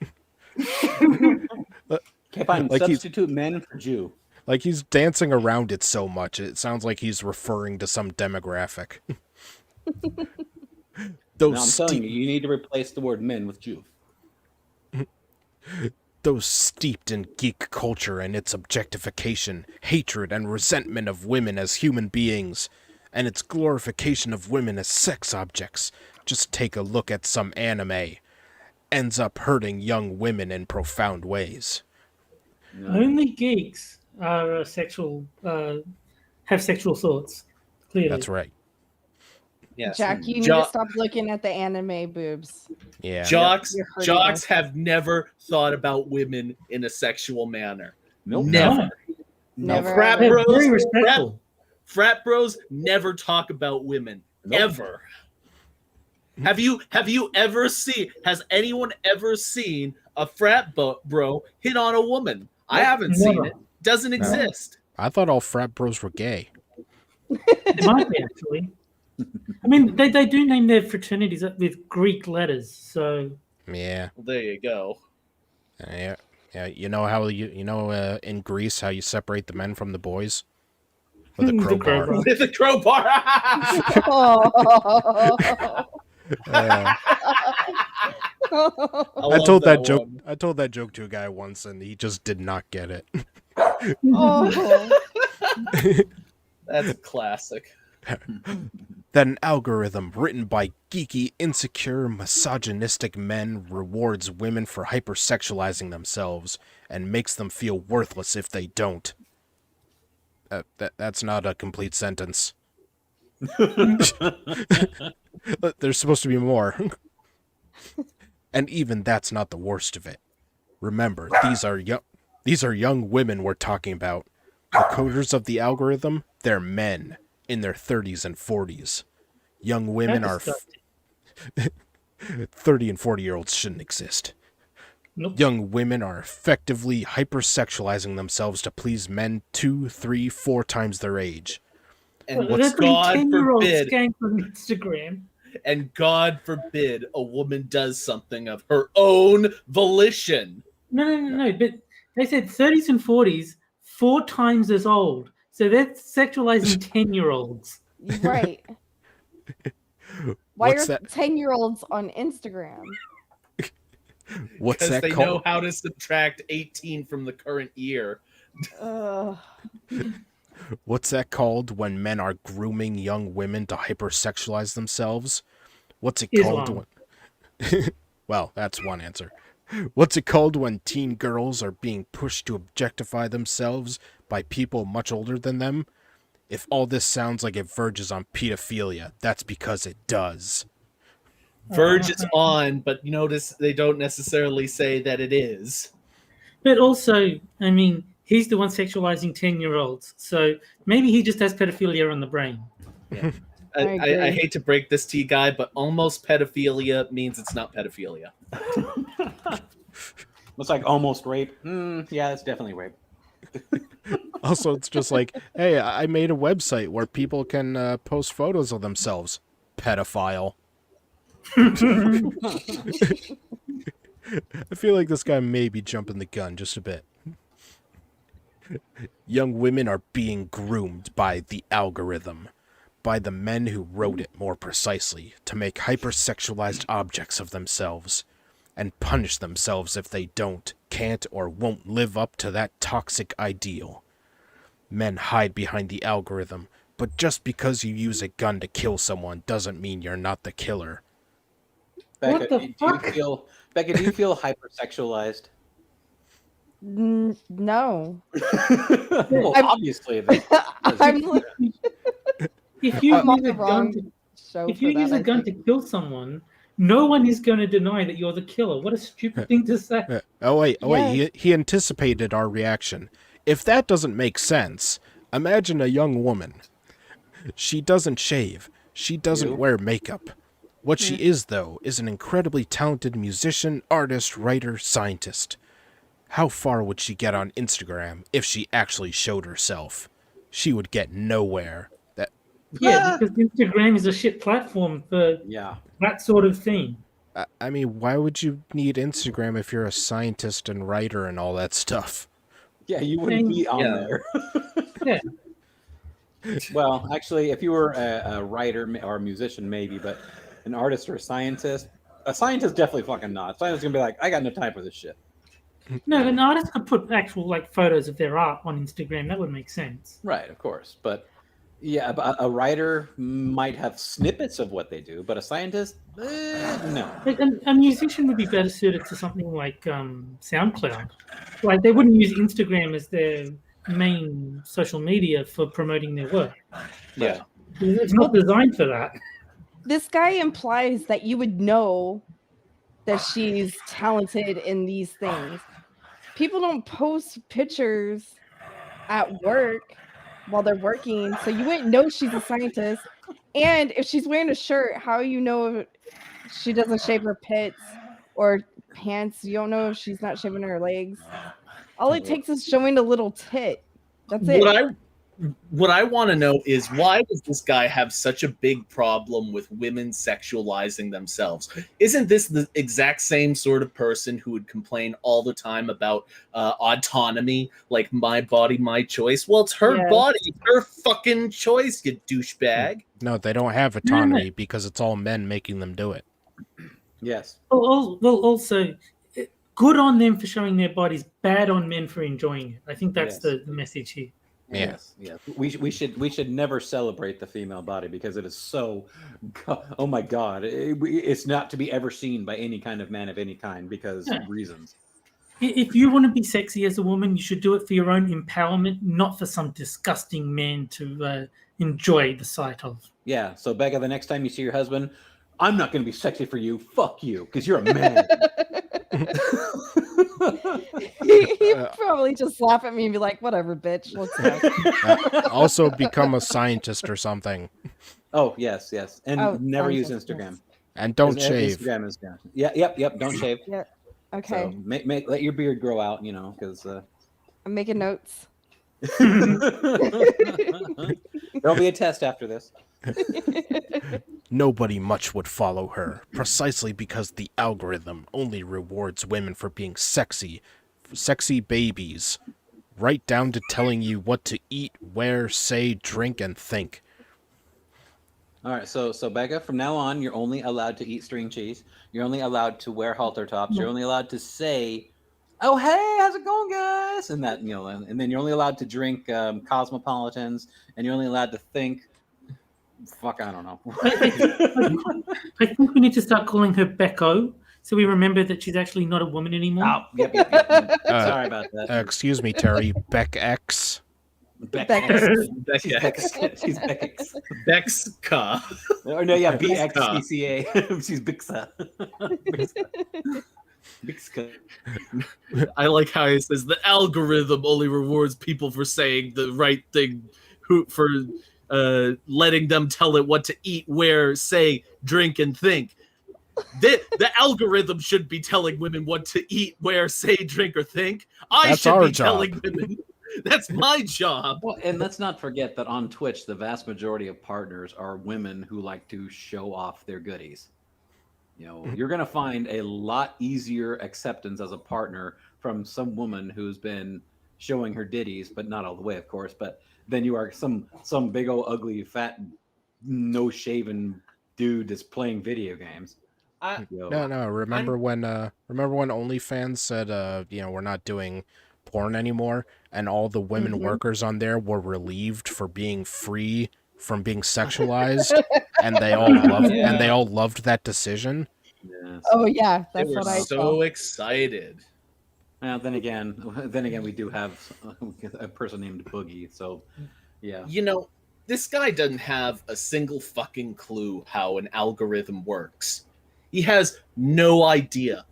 Can't find Like he's- substitute men for Jew. Like he's dancing around it so much, it sounds like he's referring to some demographic. No, I'm telling you, you need to replace the word men with Jew. Those steeped in geek culture and its objectification, hatred, and resentment of women as human beings, and its glorification of women as sex objects, just take a look at some anime, ends up hurting young women in profound ways. Only geeks are sexual, have sexual thoughts. Clearly, That's right. Yes. Jack, you need to stop looking at the anime boobs. Yeah. Jocks You're hurting jocks us. have never thought about women in a sexual manner. Nope. Never. Never. Frat They're bros, very respectful. frat bros never talk about women. Nope. Ever. Have you ever seen? Has anyone ever seen a frat bro hit on a woman? I haven't seen Never. it. Doesn't exist. I thought all frat bros were gay. It might be actually. I mean, they do name their fraternities with Greek letters, so Yeah. Well, there you go. Yeah. Yeah. You know how in Greece how you separate the men from the boys? With a The crowbar. crowbar. With a crowbar. I told that joke. I told that joke to a guy once, and he just did not get it. Oh. That's a classic. That an algorithm written by geeky, insecure, misogynistic men rewards women for hypersexualizing themselves and makes them feel worthless if they don't. That's not a complete sentence. There's supposed to be more. And even that's not the worst of it. Remember, these are young women we're talking about. The coders of the algorithm, they're men in their 30s and 40s. Young women are 30 and 40-year-olds shouldn't exist. Nope. Young women are effectively hypersexualizing themselves to please men 2, 3, 4 times their age. And That's God 10-year-olds forbid, skank on Instagram. and God forbid a woman does something of her own volition. No. But they said 30s and 40s, 4 times as old. So they're sexualizing 10-year-olds. Right. Why What's are that? 10-year-olds on Instagram? What's Because that they called? know how to subtract 18 from the current year. Ugh. What's that called when men are grooming young women to hypersexualize themselves? What's it called Islam. when... Well, that's one answer. What's it called when teen girls are being pushed to objectify themselves by people much older than them? If all this sounds like it verges on pedophilia, that's because it does. Verges on, but you notice they don't necessarily say that it is. But also, I mean, he's the one sexualizing 10-year-olds. So maybe he just has pedophilia on the brain. I agree. I hate to break this to you, guy, but almost pedophilia means it's not pedophilia. Looks like almost rape. Yeah, it's definitely rape. Also, it's just like, hey, I made a website where people can post photos of themselves. Pedophile. I feel like this guy may be jumping the gun just a bit. Young women are being groomed by the algorithm, by the men who wrote it more precisely, to make hypersexualized objects of themselves, and punish themselves if they don't, can't, or won't live up to that toxic ideal. Men hide behind the algorithm, but just because you use a gun to kill someone doesn't mean you're not the killer. What Becca, the do fuck? do you feel hypersexualized? No. Well, I'm- obviously. I'm like, If you I'm on use the a gun wrong to, show if for you that, use a I gun to think. kill someone, no one is going to deny that you're the killer. What a stupid thing to say. Oh wait, Yes. he anticipated our reaction. If that doesn't make sense, imagine a young woman. She doesn't shave. She doesn't You? wear makeup. What she is, though, is an incredibly talented musician, artist, writer, scientist. How far would she get on Instagram if she actually showed herself? She would get nowhere. Yeah, because Instagram is a shit platform for Yeah. that sort of thing. I mean, why would you need Instagram if you're a scientist and writer and all that stuff? Yeah, you wouldn't be on Yeah. there. Yeah. Well, actually, if you were a writer or a musician, maybe, but an artist or a scientist definitely fucking not. Scientist gonna be like, I got no time for this shit. No, an artist could put actual like photos of their art on Instagram. That would make sense. Right, of course, but yeah, a writer might have snippets of what they do, but a scientist, no. Like a musician would be better suited to something like SoundCloud. Like they wouldn't use Instagram as their main social media for promoting their work. Yeah, It's not designed for that. This guy implies that you would know that she's talented in these things. People don't post pictures at work while they're working, so you wouldn't know she's a scientist. And if she's wearing a shirt, how you know if she doesn't shave her pits or pants? You don't know if she's not shaving her legs. All it takes is showing a little tit. That's it. What I want to know is, why does this guy have such a big problem with women sexualizing themselves? Isn't this the exact same sort of person who would complain all the time about autonomy, like my body, my choice? Well, it's her body, it's her fucking choice, you douchebag. No, they don't have autonomy because it's all men making them do it. yes. Well, also, good on them for showing their bodies, bad on men for enjoying it. I think that's Yes. the message here. Yes, yes. We should never celebrate the female body because it is so. Oh my God! It's not to be ever seen by any kind of man of any kind because reasons. If you want to be sexy as a woman, you should do it for your own empowerment, not for some disgusting man to enjoy the sight of. Yeah. So Becca, the next time you see your husband, I'm not going to be sexy for you. Fuck you, because you're a man. He'd probably just laugh at me and be like, whatever, bitch. Let's go. Also become a scientist or something. Oh, yes, yes. And never use scientist, Instagram. yes. And don't shave. Instagram is down. Yeah, yep. Don't shave. Yeah. Okay. So let your beard grow out, because I'm making notes. there'll be a test after this. Nobody much would follow her, precisely because the algorithm only rewards women for being sexy babies, right down to telling you what to eat, wear, say, drink, and think. All right, so Becca, from now on, you're only allowed to eat string cheese. You're only allowed to wear halter tops. You're only allowed to say, "Oh, hey, how's it going, guys?" And that, and then you're only allowed to drink Cosmopolitans, and you're only allowed to think. Fuck, I don't know. I think we need to start calling her Becca, so we remember that she's actually not a woman anymore. Oh, yep. Sorry about that. Excuse me, Terry. Beck X. Becca. Becca. She's Becca. Becca. Or no, yeah, BXBCA. She's Bixa. Bixa. I like how he says the algorithm only rewards people for saying the right thing, for letting them tell it what to eat, wear, say, drink, and think. The algorithm should be telling women what to eat, wear, say, drink, or think. That's should our be job. telling women. That's my job. Well, and let's not forget that on Twitch, the vast majority of partners are women who like to show off their goodies. You're going to find a lot easier acceptance as a partner from some woman who's been showing her ditties, but not all the way, of course. But then you are some big old ugly fat no shaven dude that's playing video games. No. Remember when OnlyFans said, we're not doing porn anymore, and all the women workers on there were relieved for being free from being sexualized, and they all loved that decision. Yes. Oh yeah, that's they were what I so saw. excited. Well, then again, we do have a person named Boogie, so yeah. This guy doesn't have a single fucking clue how an algorithm works. He has no idea.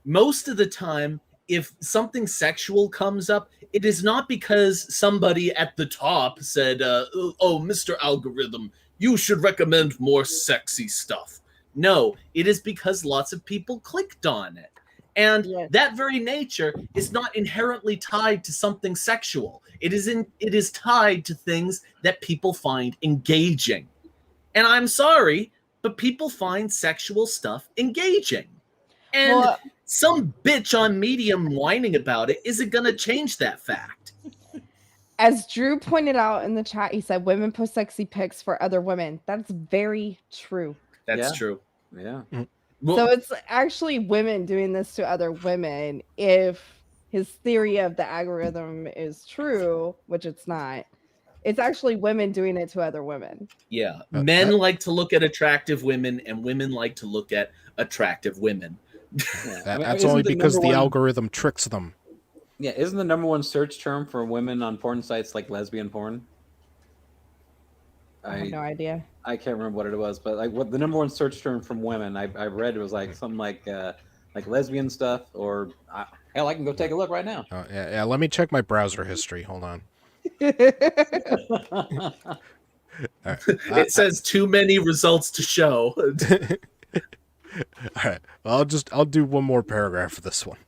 Most of the time, if something sexual comes up, it is not because somebody at the top said, "Oh, Mr. Algorithm, you should recommend more sexy stuff." No, it is because lots of people clicked on it. And Yes. that very nature is not inherently tied to something sexual. It is tied to things that people find engaging. And I'm sorry, but people find sexual stuff engaging. And Well, some bitch on Medium whining about it isn't going to change that fact. as Drew pointed out in the chat, he said women post sexy pics for other women. That's very true. That's Yeah. true. Yeah. Well, So it's actually women doing this to other women. If his theory of the algorithm is true, which it's not, it's actually women doing it to other women. yeah, men like to look at attractive women, and women like to look at attractive women. Yeah. That's isn't only the because number the one- algorithm tricks them. Yeah, isn't the number one search term for women on porn sites like lesbian porn? I have no idea. I can't remember what it was, but like what the number one search term from women I read was like something like lesbian stuff, or hell, I can go take a look right now. Yeah, let me check my browser history. Hold on. All right. It says too many results to show. All right. Well, I'll do one more paragraph for this one.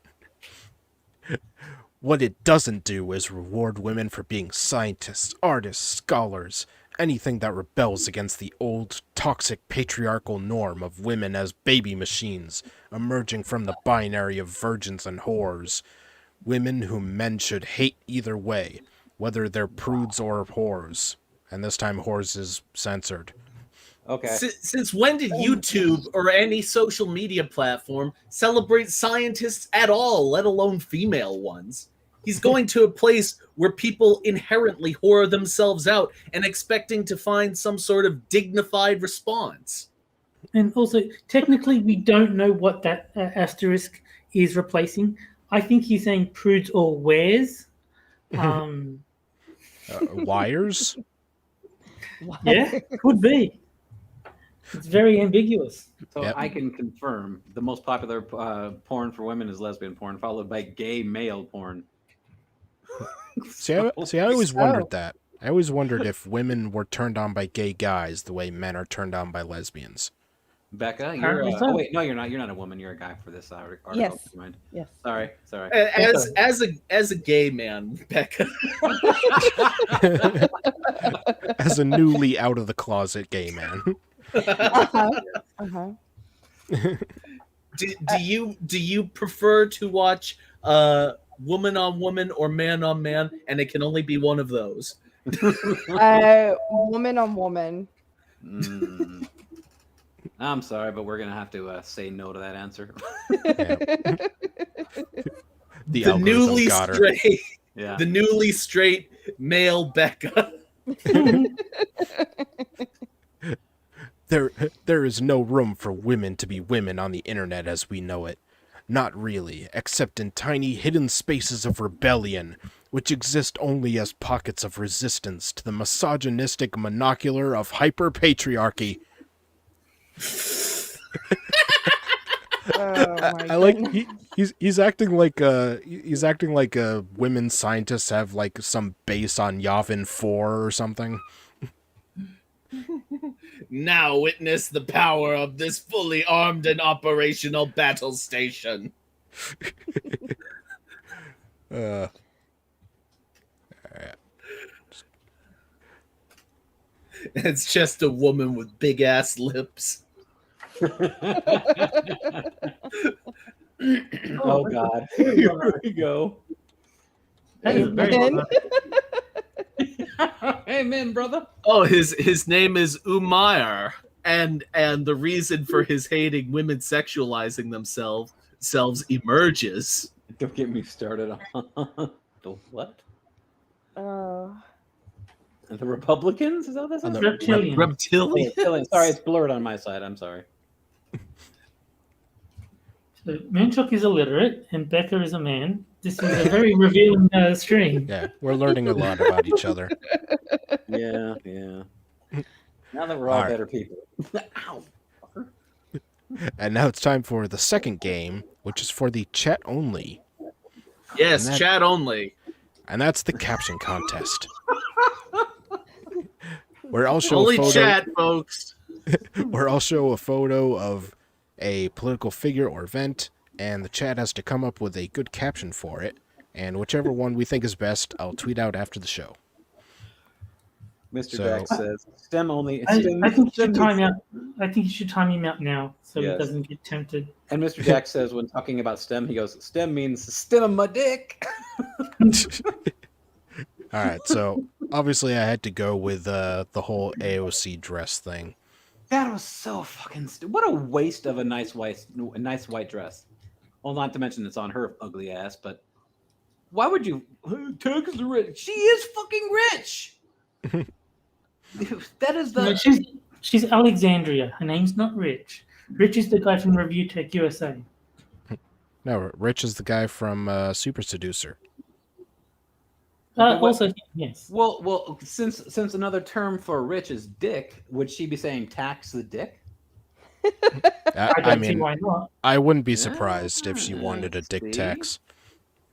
What it doesn't do is reward women for being scientists, artists, scholars, anything that rebels against the old, toxic patriarchal norm of women as baby machines, emerging from the binary of virgins and whores. Women whom men should hate either way, whether they're prudes or whores. And this time whores is censored. Okay. Since when did YouTube or any social media platform celebrate scientists at all, let alone female ones? He's going to a place where people inherently whore themselves out and expecting to find some sort of dignified response. And also, technically, we don't know what that asterisk is replacing. I think he's saying prudes or wares. Wires? Yeah, could be. It's very ambiguous. So Yep. I can confirm the most popular porn for women is lesbian porn, followed by gay male porn. See, I always wondered that. I always wondered if women were turned on by gay guys the way men are turned on by lesbians. Becca, you're Apparently so. oh wait, no, you're not. You're not a woman. You're a guy for this article. Yes. Never mind. Yes. Sorry. As a gay man, Becca, As a newly out of the closet gay man. do you prefer to watch woman on woman or man on man, and it can only be one of those? Woman on woman. I'm sorry, but we're gonna have to say no to that answer. The The newly got her. straight, Yeah. the newly straight male Becca. There is no room for women to be women on the internet as we know it. Not really, except in tiny hidden spaces of rebellion, which exist only as pockets of resistance to the misogynistic monocular of hyper-patriarchy. I like he's acting like women scientists have like some base on Yavin 4 or something. Now witness the power of this fully armed and operational battle station. It's just a woman with big ass lips. Oh God. Here we go. That is very Amen. Amen, brother. Oh, his name is Umair, and the reason for his hating women sexualizing themselves emerges. Don't get me started on the what? The Republicans? Is that what that On says? the reptilian. Reptilian. Sorry, it's blurred on my side. I'm sorry. So Moonshock is illiterate and Becca is a man. This is a very revealing stream. Yeah, we're learning a lot about each other. Yeah. Now that we're all All right. better people. Ow. And now it's time for the second game, which is for the chat only. Yes, And that- chat only. And that's the caption contest. Where I'll show Only a photo. chat, folks. Where I'll show a photo of a political figure or event, and the chat has to come up with a good caption for it. And whichever one we think is best, I'll tweet out after the show. Mr. So- Dax says STEM only. I STEM, think you STEM should time out. I think you should time him out now so he Yes. doesn't get tempted. And Mr. Dax says when talking about STEM, he goes, STEM means stem of my dick. All right, so obviously I had to go with the whole AOC dress thing. That was so fucking stupid. What a waste of a nice white dress. Well, not to mention it's on her ugly ass, but why would you? Texas are rich. She is fucking rich. That is No, the. she's Alexandria. Her name's not Rich. Rich is the guy from Review Tech USA. No, Rich is the guy from Super Seducer. Okay, what- Also, yes. Well, since another term for rich is dick, would she be saying tax the dick? I I don't see mean, why not. I wouldn't be surprised if she wanted a dick See? tax.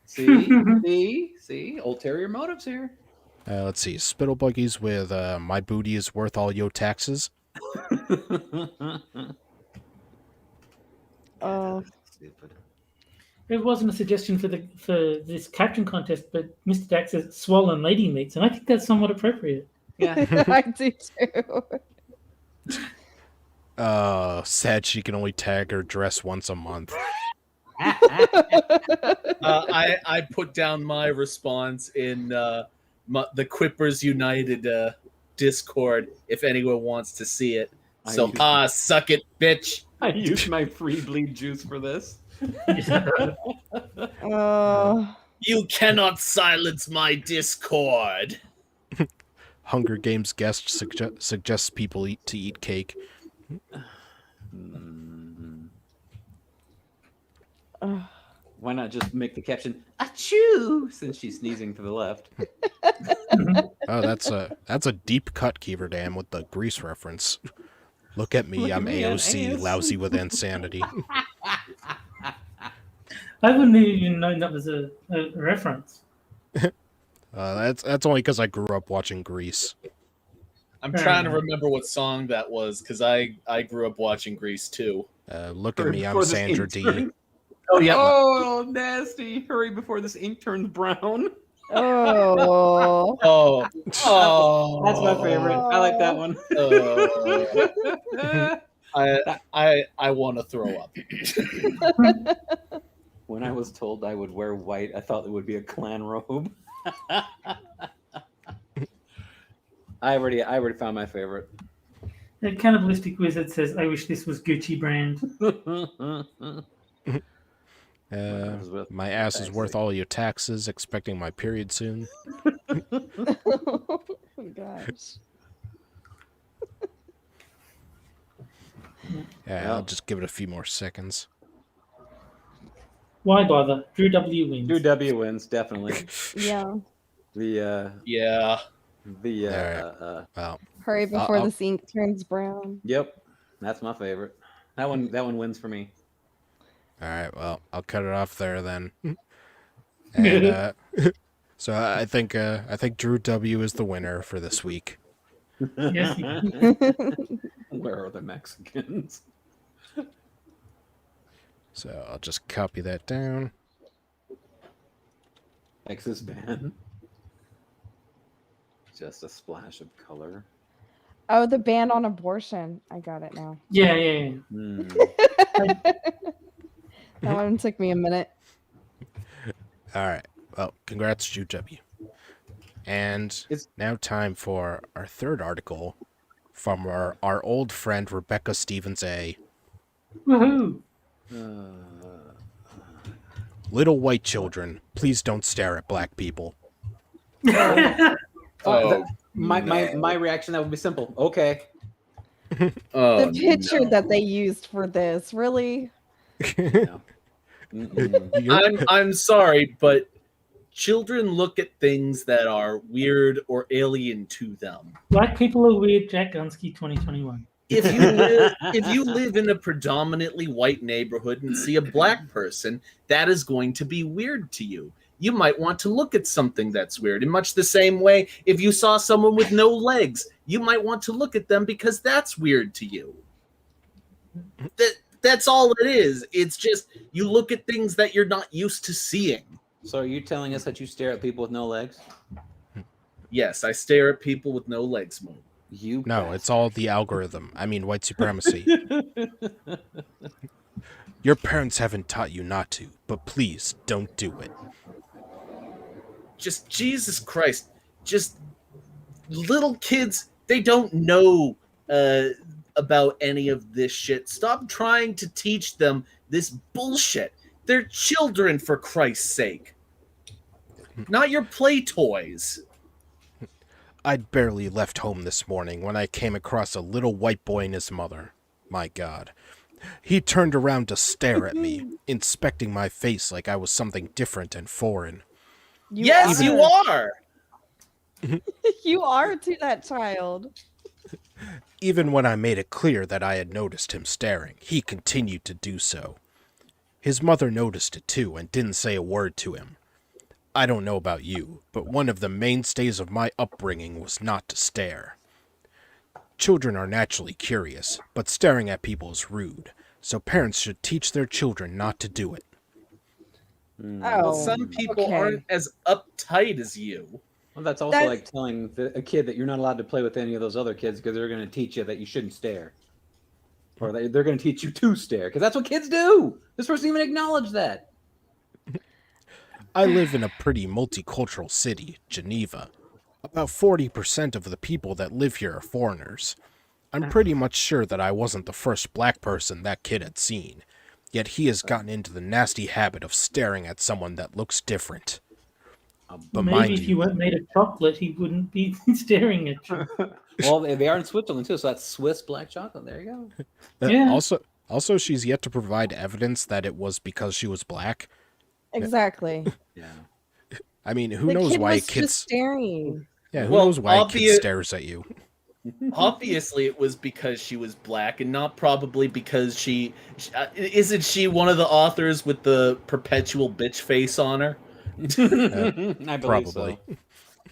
See, ulterior motives here. Let's see, Spittle Buggies with "My booty is worth all yo taxes." Oh, Stupid. It wasn't a suggestion for this caption contest, but Mr. Dax says swollen lady meats, and I think that's somewhat appropriate. Yeah. I do too. Sad she can only tag her dress once a month. I put down my response in the Quippers United Discord if anyone wants to see it. So, suck it, bitch. I used my free bleed juice for this. Oh, You cannot silence my Discord. Hunger Games guest suggests people to eat cake. Why not just make the caption "achoo" since she's sneezing to the left? Oh, that's a deep cut, Keever Dam, with the Grease reference. Look at me, Look at I'm me, I'm AOC, AOC. lousy with insanity. I wouldn't have even known that was a reference. That's only because I grew up watching Grease. I'm trying to remember what song that was because I grew up watching Grease too. Look at me, I'm Before this Sandra ink D. turns- Oh yeah. Oh, nasty! Hurry before this ink turns brown. oh. Oh. Oh. That's my favorite. I like that one. I want to throw up. When I was told I would wear white, I thought it would be a clan robe. I already found my favorite. The Cannibalistic Wizard says, I wish this was Gucci brand. My ass is worth all your taxes, expecting my period soon. Oh my gosh. Yeah, I'll just give it a few more seconds. Why bother? Drew W wins. Drew W wins, definitely. Yeah. Yeah. Well, Hurry before I'll- the ink turns brown. Yep, that's my favorite. That one wins for me. all right. Well, I'll cut it off there then. And so I think Drew W is the winner for this week. Yes, Where are the Mexicans? So I'll just copy that down. Texas ban. Just a splash of color. Oh, the ban on abortion. I got it now. yeah. Hmm. That one took me a minute. All right. Well, congrats, Drew W. And It's- now time for our third article from our old friend Rebecca Stevens A. Woohoo! Little white children, please don't stare at black people. Oh, My reaction that would be simple. Okay. oh, The picture no. that they used for this, really? No. Mm-mm. I'm sorry, but children look at things that are weird or alien to them. Black people are weird, Jack Gunsky 2021. If you live in a predominantly white neighborhood and see a black person, that is going to be weird to you. you might want to look at something that's weird. In much the same way, if you saw someone with no legs, you might want to look at them because that's weird to you. That's all it is. It's just you look at things that you're not used to seeing. So are you telling us that you stare at people with no legs? Yes, I stare at people with no legs, Moon. You No, it's all the algorithm. I mean, white supremacy. Your parents haven't taught you not to, but please don't do it. Just Jesus Christ. Just little kids, they don't know about any of this shit. Stop trying to teach them this bullshit. They're children, for Christ's sake. Not your play toys. I'd barely left home this morning when I came across a little white boy and his mother. My God. He turned around to stare at me, inspecting my face like I was something different and foreign. You are! You are to that child. Even when I made it clear that I had noticed him staring, he continued to do so. His mother noticed it too and didn't say a word to him. I don't know about you, but one of the mainstays of my upbringing was not to stare. Children are naturally curious, but staring at people is rude, so parents should teach their children not to do it. Well, some people aren't as uptight as you. Well, that's also like telling a kid that you're not allowed to play with any of those other kids because they're going to teach you that you shouldn't stare. Or they're going to teach you to stare, because that's what kids do. This person even acknowledged that. I live in a pretty multicultural city, Geneva. About 40% of the people that live here are foreigners. I'm pretty much sure that I wasn't the first black person that kid had seen, yet he has gotten into the nasty habit of staring at someone that looks different. But maybe if you weren't made of chocolate, he wouldn't be staring at you. Well, they are in Switzerland too, so that's Swiss black chocolate. There you go. Yeah. Also, she's yet to provide evidence that it was because she was black. Exactly. Yeah. I mean, who knows why a kid's staring? Yeah, who knows why a kid stares at you? Obviously, it was because she was black, and not probably because she isn't she one of the authors with the perpetual bitch face on her? I believe Probably.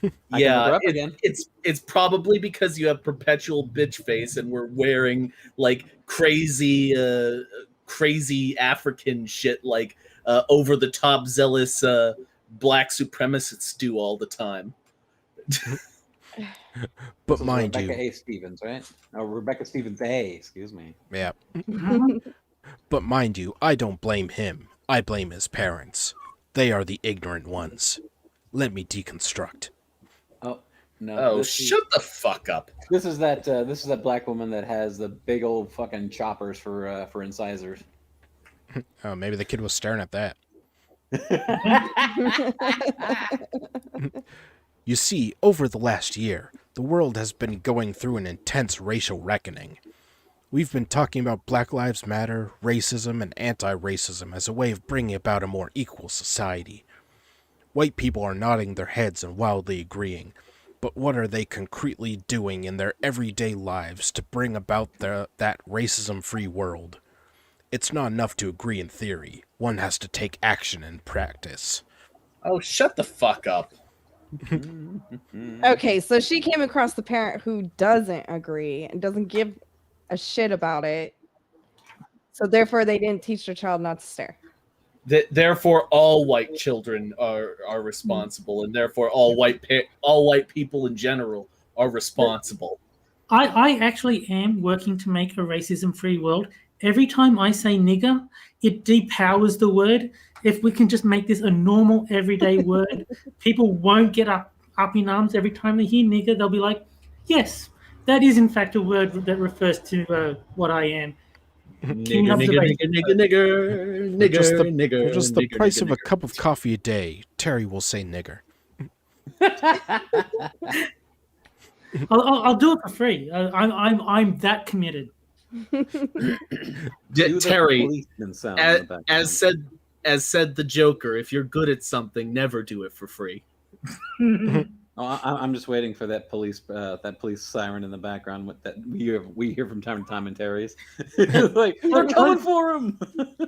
So. Yeah, it's probably because you have perpetual bitch face, and we're wearing like crazy African shit, like over the top zealous black supremacists do all the time. But mind Rebecca you, A. Stevens, right? Oh, Rebecca Stevens A. Excuse me. Yeah. But mind you, I don't blame him. I blame his parents. They are the ignorant ones. Let me deconstruct. Oh no! Oh, shut the fuck up! This is that black woman that has the big old fucking choppers for incisors. Oh, maybe the kid was staring at that. You see, over the last year, the world has been going through an intense racial reckoning. We've been talking about Black Lives Matter, racism, and anti-racism as a way of bringing about a more equal society. White people are nodding their heads and wildly agreeing, but what are they concretely doing in their everyday lives to bring about that racism-free world? It's not enough to agree in theory. One has to take action in practice. Oh, shut the fuck up. Okay, so she came across the parent who doesn't agree and doesn't give a shit about it. So therefore, they didn't teach their child not to stare. Therefore, all white children are responsible, and therefore all white people in general are responsible. I actually am working to make a racism-free world. Every time I say nigger, it depowers the word. If we can just make this a normal, everyday word, people won't get up in arms every time they hear nigger. They'll be like, yes, that is in fact a word that refers to what I am. Nigger, just the price of a cup of coffee a day. Terry will say nigger. I'll do it for free. I'm that committed. Terry, as said the Joker, if you're good at something, never do it for free. I'm just waiting for that police siren in the background that we hear from time to time in Terry's. Like, they're coming for him.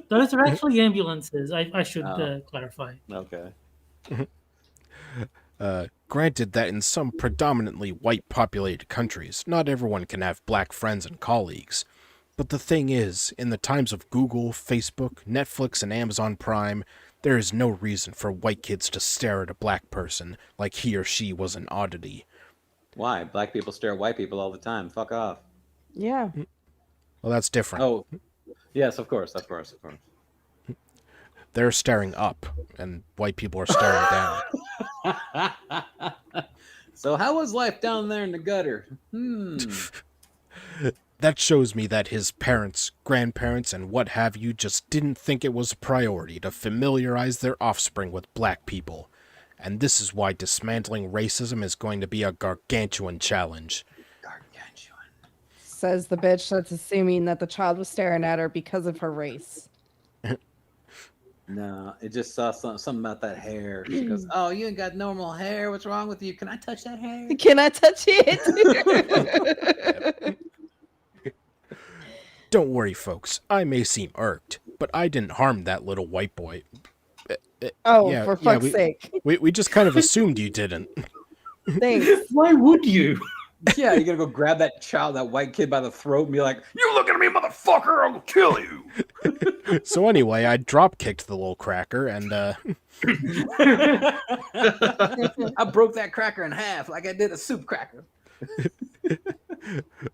Those are actually ambulances. I should clarify. Okay. Granted that in some predominantly white populated countries, not everyone can have black friends and colleagues. But the thing is, in the times of Google, Facebook, Netflix, and Amazon Prime, there is no reason for white kids to stare at a black person like he or she was an oddity. Why? Black people stare at white people all the time. Fuck off. Yeah. Well, that's different. Oh, yes, of course. They're staring up, and white people are staring down. So how was life down there in the gutter? That shows me that his parents, grandparents, and what have you just didn't think it was a priority to familiarize their offspring with black people. And this is why dismantling racism is going to be a gargantuan challenge. Gargantuan. Says the bitch that's assuming that the child was staring at her because of her race. No, it just saw something about that hair. She goes, "Oh, you ain't got normal hair. What's wrong with you? Can I touch that hair? Can I touch it? Don't worry, folks. I may seem irked, but I didn't harm that little white boy. Oh, for fuck's sake. We just kind of assumed you didn't. Thanks. Why would you? Yeah, you're gonna go grab that white kid by the throat and be like, "You looking at me, motherfucker? I'm gonna kill you." So anyway, I drop kicked the little cracker, and I broke that cracker in half like I did a soup cracker.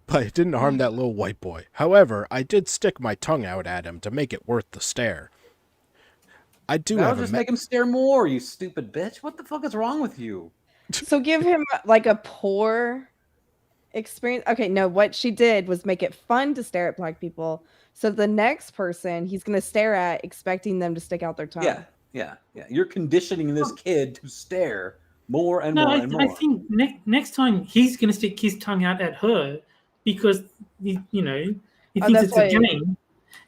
but it didn't harm that little white boy. However, I did stick my tongue out at him to make it worth the stare. I do That'll have just make him stare more, you stupid bitch. What the fuck is wrong with you? So give him like a poor experience. Okay, no, what she did was make it fun to stare at black people. So the next person he's going to stare at, expecting them to stick out their tongue. Yeah. You're conditioning this kid to stare more and more and more. I think next time he's going to stick his tongue out at her because, he thinks it's a game.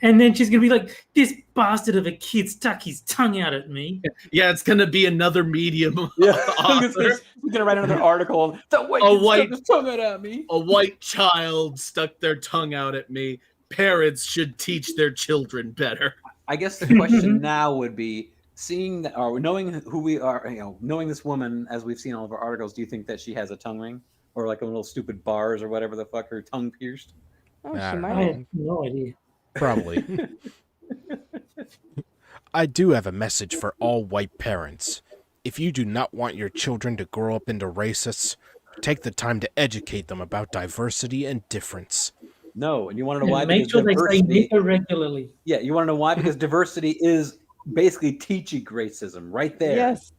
And then she's going to be like, this bastard of a kid stuck his tongue out at me. Yeah, it's going to be another medium. Yeah, he's going to write another article. Stuck his tongue out at me. A white child stuck their tongue out at me. Parents should teach their children better. I guess the question now would be, seeing that, or knowing who we are, knowing this woman as we've seen all of our articles, do you think that she has a tongue ring or like a little stupid bars or whatever the fuck, her tongue pierced? Oh, she I might. have no idea. Probably. I do have a message for all white parents. If you do not want your children to grow up into racists, take the time to educate them about diversity and difference. No, and you want to know why? Make sure they say nigger regularly. Yeah, you want to know why? Because diversity is basically teaching racism right there. Yes.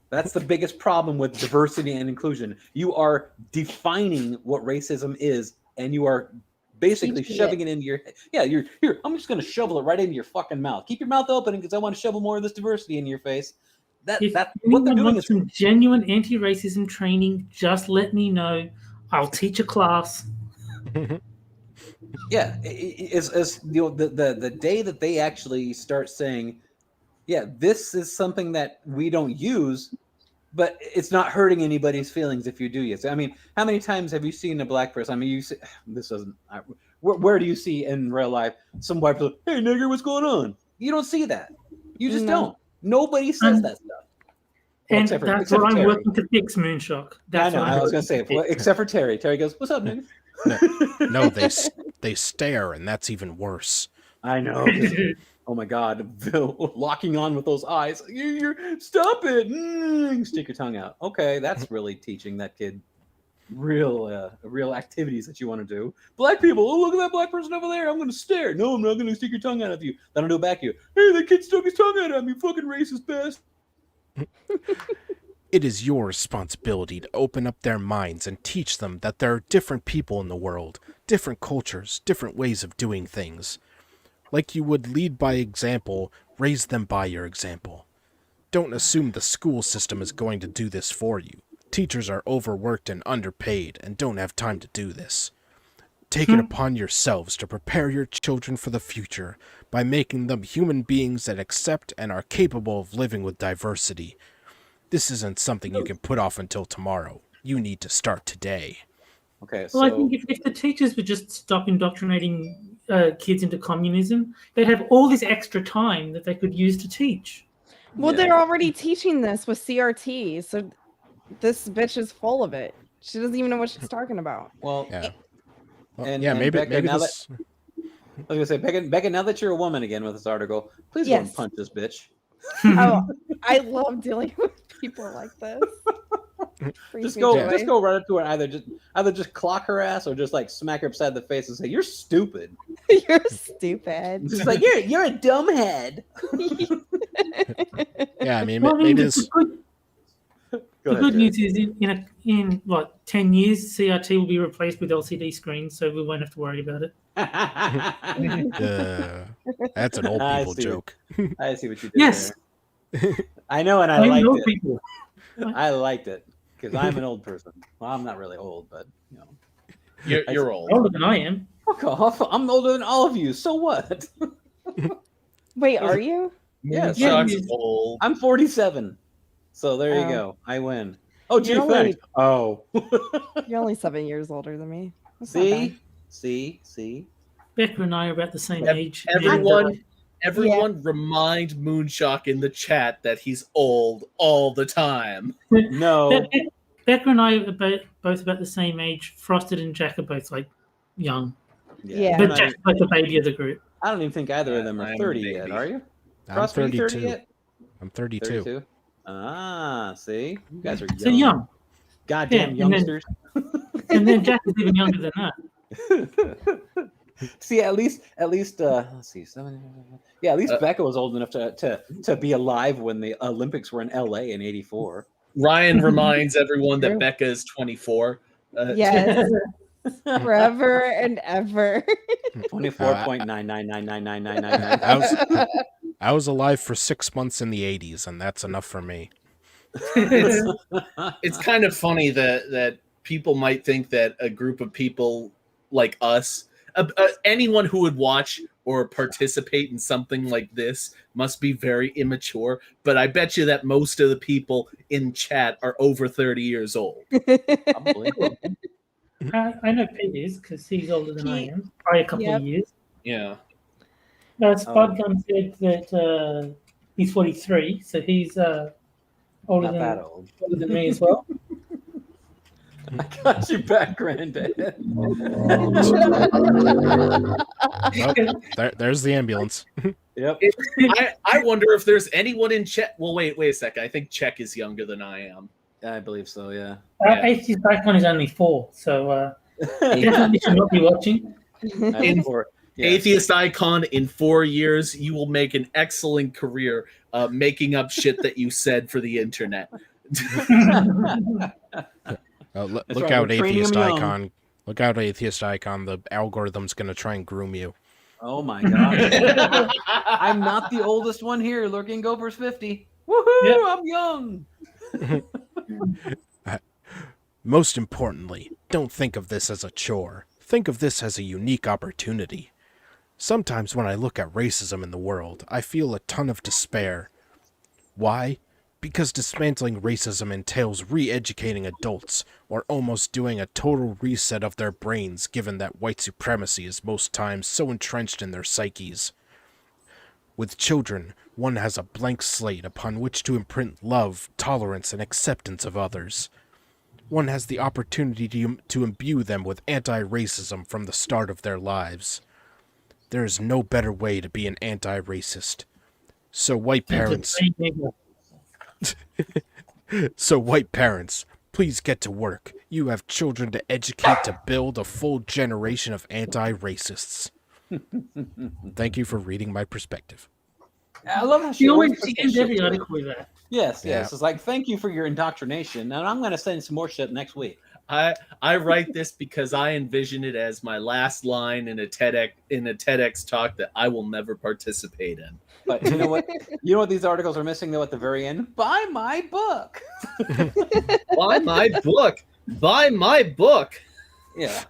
That's the biggest problem with diversity and inclusion. You are defining what racism is, and you are basically shoving it into your head. Yeah, you're here. I'm just going to shovel it right into your fucking mouth. Keep your mouth open because I want to shovel more of this diversity into your face. If What they're doing is some genuine anti-racism training, just let me know. I'll teach a class. Yeah, the day that they actually start saying, yeah, this is something that we don't use, but it's not hurting anybody's feelings if you do use it. I mean, how many times have you seen a black person? I mean, you see, this doesn't. Where do you see in real life some white person? Hey, nigger, what's going on? You don't see that. You just don't. Nobody says that stuff. And that's what I'm working to fix, Moonshock. I know. I was going to say, except for Terry. Terry goes, "What's up, nigga?" No, they stare, and that's even worse. I know. Oh my God, Bill, locking on with those eyes. You're stop it. Stick your tongue out. Okay, that's really teaching that kid real activities that you want to do. Black people, oh, look at that black person over there. I'm going to stare. No, I'm not going to stick your tongue out at you. Then I'll do it back to you. Hey, that kid stuck his tongue out at me. Fucking racist bastard. It is your responsibility to open up their minds and teach them that there are different people in the world, different cultures, different ways of doing things. Like you would lead by example, raise them by your example. Don't assume the school system is going to do this for you. Teachers are overworked and underpaid and don't have time to do this. Take it upon yourselves to prepare your children for the future by making them human beings that accept and are capable of living with diversity. This isn't something you can put off until tomorrow. You need to start today. Okay, Well, I think if the teachers would just stop indoctrinating kids into communism, they'd have all this extra time that they could use to teach. Well, Yeah. they're already teaching this with CRT, so this bitch is full of it. She doesn't even know what she's talking about. Well, Yeah. Well, and maybe Becca, now this. I was gonna say, Becca, now that you're a woman again with this article, please go and Yes. punch this bitch. Oh, I love dealing with people like this. Brings Just me go, joy. just go right up to her, and either just clock her ass or just like smack her upside the face and say, "You're stupid." You're stupid. She's like, "You're a dumbhead." Yeah, I mean, Well, maybe the this. good, Go the ahead, good Jerry. news is in what 10 years, CRT will be replaced with LCD screens, so we won't have to worry about it. That's an old I people see. joke. I see what you did Yes, there. I know, and I only liked old it. people. I liked it because I'm an old person. Well, I'm not really old, but you know, You're old. Older than I am. fuck off. I'm older than all of you. So what? Wait, are you? Yes, Yeah, Moonshock's you- old. I'm 47. So there you Oh. go. I win. Oh, gee, You're only- thanks. Oh. You're only 7 years older than me. That's not bad. See. Becca and I are about the same Ev- age. Everyone remind Moonshock in the chat that he's old all the time. No. Becca and I are both about the same age. Frosted and Jack are both like young, Yeah. but Jack's like the baby of the group. I don't even think either of them are I'm 30 the yet, baby. are you? I'm Frost, are you 30 32. yet? I'm 32. 32. Ah, see? You guys are young. So young, Goddamn Yeah, and then- youngsters. and then Jack is even younger than that. See, at least let's see, at least Becca was old enough to be alive when the Olympics were in LA in '84. Ryan reminds everyone that True. Becca is 24. Yes. Forever and ever. 24.9999999. I was alive for 6 months in the 80s, and that's enough for me. It's kind of funny that people might think that a group of people like us, anyone who would watch or participate in something like this must be very immature. But I bet you that most of the people in chat are over 30 years old. Probably. I know Pete is because he's older than I Pete. am by a couple Yep. of years. Yeah. Spud Gun said that he's 43, so he's older Not that old. than me as well. I got you back, Granddad. Oh, there's the ambulance. Yep. I wonder if there's anyone in chat. Well, wait a second. I think Czech is younger than I am. I believe so, yeah. Yeah. Atheist Icon is only 4, so definitely should not be watching. Atheist Icon, in 4 years, you will make an excellent career making up shit that you said for the internet. Look right, out, we're training Atheist him young. Icon. Look out, Atheist Icon. The algorithm's going to try and groom you. Oh my god. I'm not the oldest one here. Lurking Gopher's 50. Woohoo! Yep. I'm young. Most importantly, don't think of this as a chore. Think of this as a unique opportunity. Sometimes when I look at racism in the world, I feel a ton of despair. Why? Because dismantling racism entails re-educating adults, or almost doing a total reset of their brains, given that white supremacy is most times so entrenched in their psyches. With children, one has a blank slate upon which to imprint love, tolerance, and acceptance of others. One has the opportunity to imbue them with anti-racism from the start of their lives. There is no better way to be an anti-racist. So white parents, please get to work. You have children to educate to build a full generation of anti-racists. Thank you for reading my perspective. I love how she She always always puts that ends shit every to it. article with that. Yes. Yeah. It's like, thank you for your indoctrination, and I'm going to send some more shit next week. I write this because I envision it as my last line in a TEDx talk that I will never participate in. But you know what? You know what these articles are missing though at the very end? Buy my book. Buy my book. Buy my book. Yeah.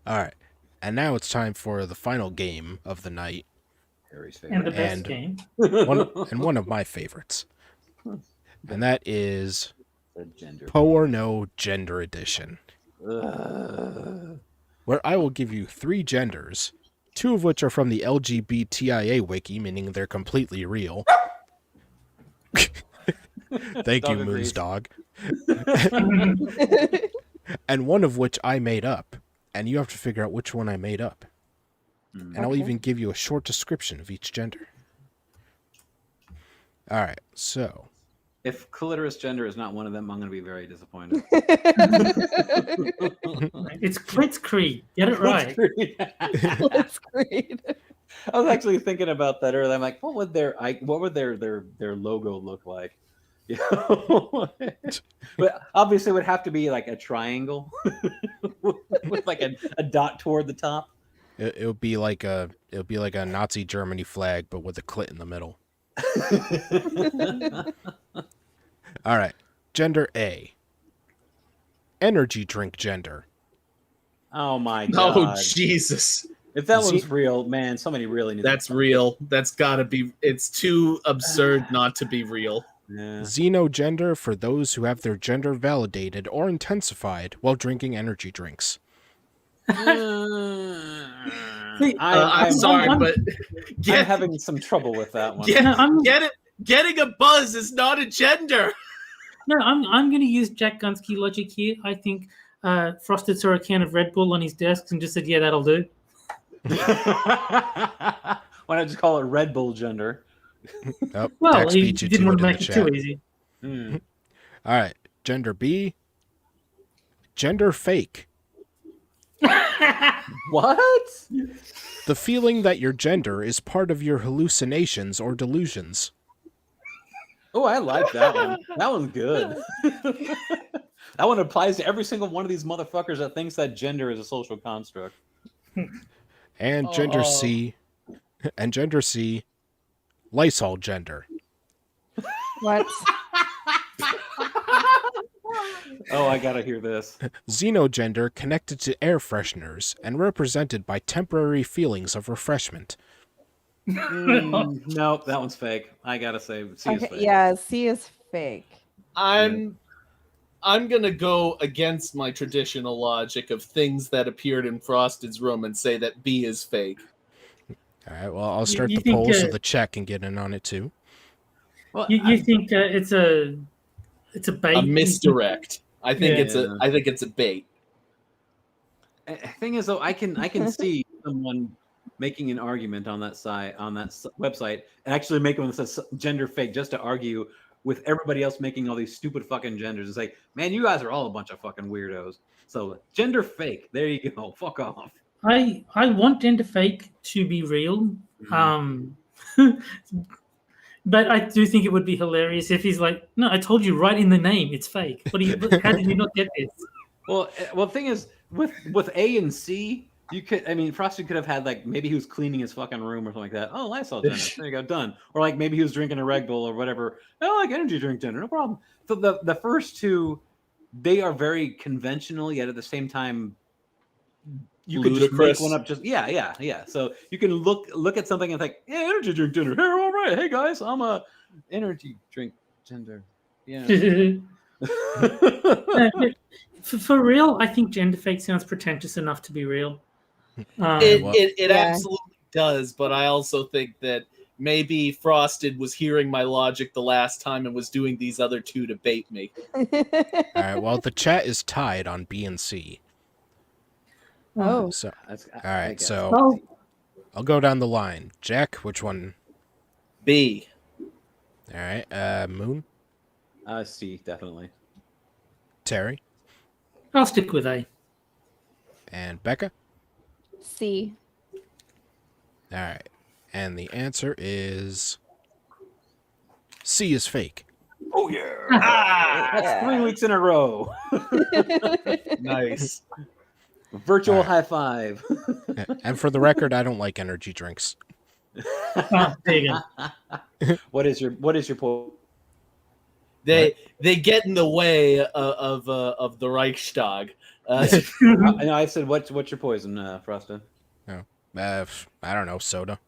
All right. And now it's time for the final game of the night. Harry's And the favorite. best game. One of my favorites. And that is The gender. Porno Gender Edition, Ugh. where I will give you 3 genders, 2 of which are from the LGBTIA wiki, meaning they're completely real, Thank you, Dog agrees. Moon's dog. And one of which I made up. And you have to figure out which one I made up. Hmm. And I'll Okay. even give you a short description of each gender. All right, so If clitoris gender is not one of them, I'm going to be very disappointed. It's Blitzkrieg. Get it right. That's great. I was actually thinking about that earlier. I'm like, what would their logo look like? You know? But obviously, it would have to be like a triangle with like a dot toward the top. it'll be like a Nazi Germany flag, but with a clit in the middle. All right, gender A. Energy drink gender. Oh my god! Oh Jesus, If that See- one's real, man, somebody really needs. that's real. That's gotta be. It's too absurd not to be real. Yeah. Xenogender for those who have their gender validated or intensified while drinking energy drinks. See, I'm sorry, I'm- but I'm having some trouble with that one. get, No, I'm- get it. Getting a buzz is not a gender. No, I'm going to use Jack Gunsky logic here. I think Frosted saw a can of Red Bull on his desk and just said, "Yeah, that'll do." Why not just call it Red Bull gender? Oh, Well, Dex he beat you didn't to want it to in make the it chat. too easy. Hmm. All right, gender B. Gender fake. What? The feeling that your gender is part of your hallucinations or delusions. Oh, I like that one. That one's good. That one applies to every single one of these motherfuckers that thinks that gender is a social construct. And gender Oh. C. And gender C. Lysol gender. What? Oh, I gotta hear this. Xenogender connected to air fresheners and represented by temporary feelings of refreshment. Nope, that one's fake. I gotta say, C is Okay, fake. yeah, C is fake. I'm gonna go against my traditional logic of things that appeared in Frosted's room and say that B is fake. All right, well, I'll start you the think, poll so the chat can get in on it too. Well, You think it's a bait? A misdirect. I think Yeah. it's a bait. thing is, though, I can see someone making an argument on that website and actually make one that says gender fake just to argue with everybody else making all these stupid fucking genders and say, man, you guys are all a bunch of fucking weirdos. So gender fake. There you go. Fuck off. I want gender fake to be real. But I do think it would be hilarious if he's like, "No, I told you right in the name, it's fake." How did you not get this? Well, the thing is, with A and C, you could. I mean, Frosty could have had like maybe he was cleaning his fucking room or something like that. Oh, Lysol gender. There you go, done. Or like maybe he was drinking a Red Bull or whatever. Oh, like energy drink gender, no problem. So the first two, they are very conventional, yet at the same time, you could just Ludicrous. make one up. Just yeah. So you can look at something and think, yeah, energy drink gender. Hey, all right. Hey guys, I'm a energy drink gender. Yeah. For real, I think gender fake sounds pretentious enough to be real. It well- it Yeah. absolutely does, but I also think that maybe Frosted was hearing my logic the last time and was doing these other two to bait me. All right, well, the chat is tied on B and C. Oh, So, That's, all right, so Well, I'll go down the line. Jack, which one? B. All right, Moon, C definitely. Terry, I'll stick with A. and Becca. C. All right, and the answer is C is fake. Oh yeah. That's 3 weeks in a row. Nice. Virtual All right. high five. And for the record, I don't like energy drinks. Oh, there you go. What is your point? They get in the way of the Reichstag. I know I said what's your poison, Frosted? I don't know, soda.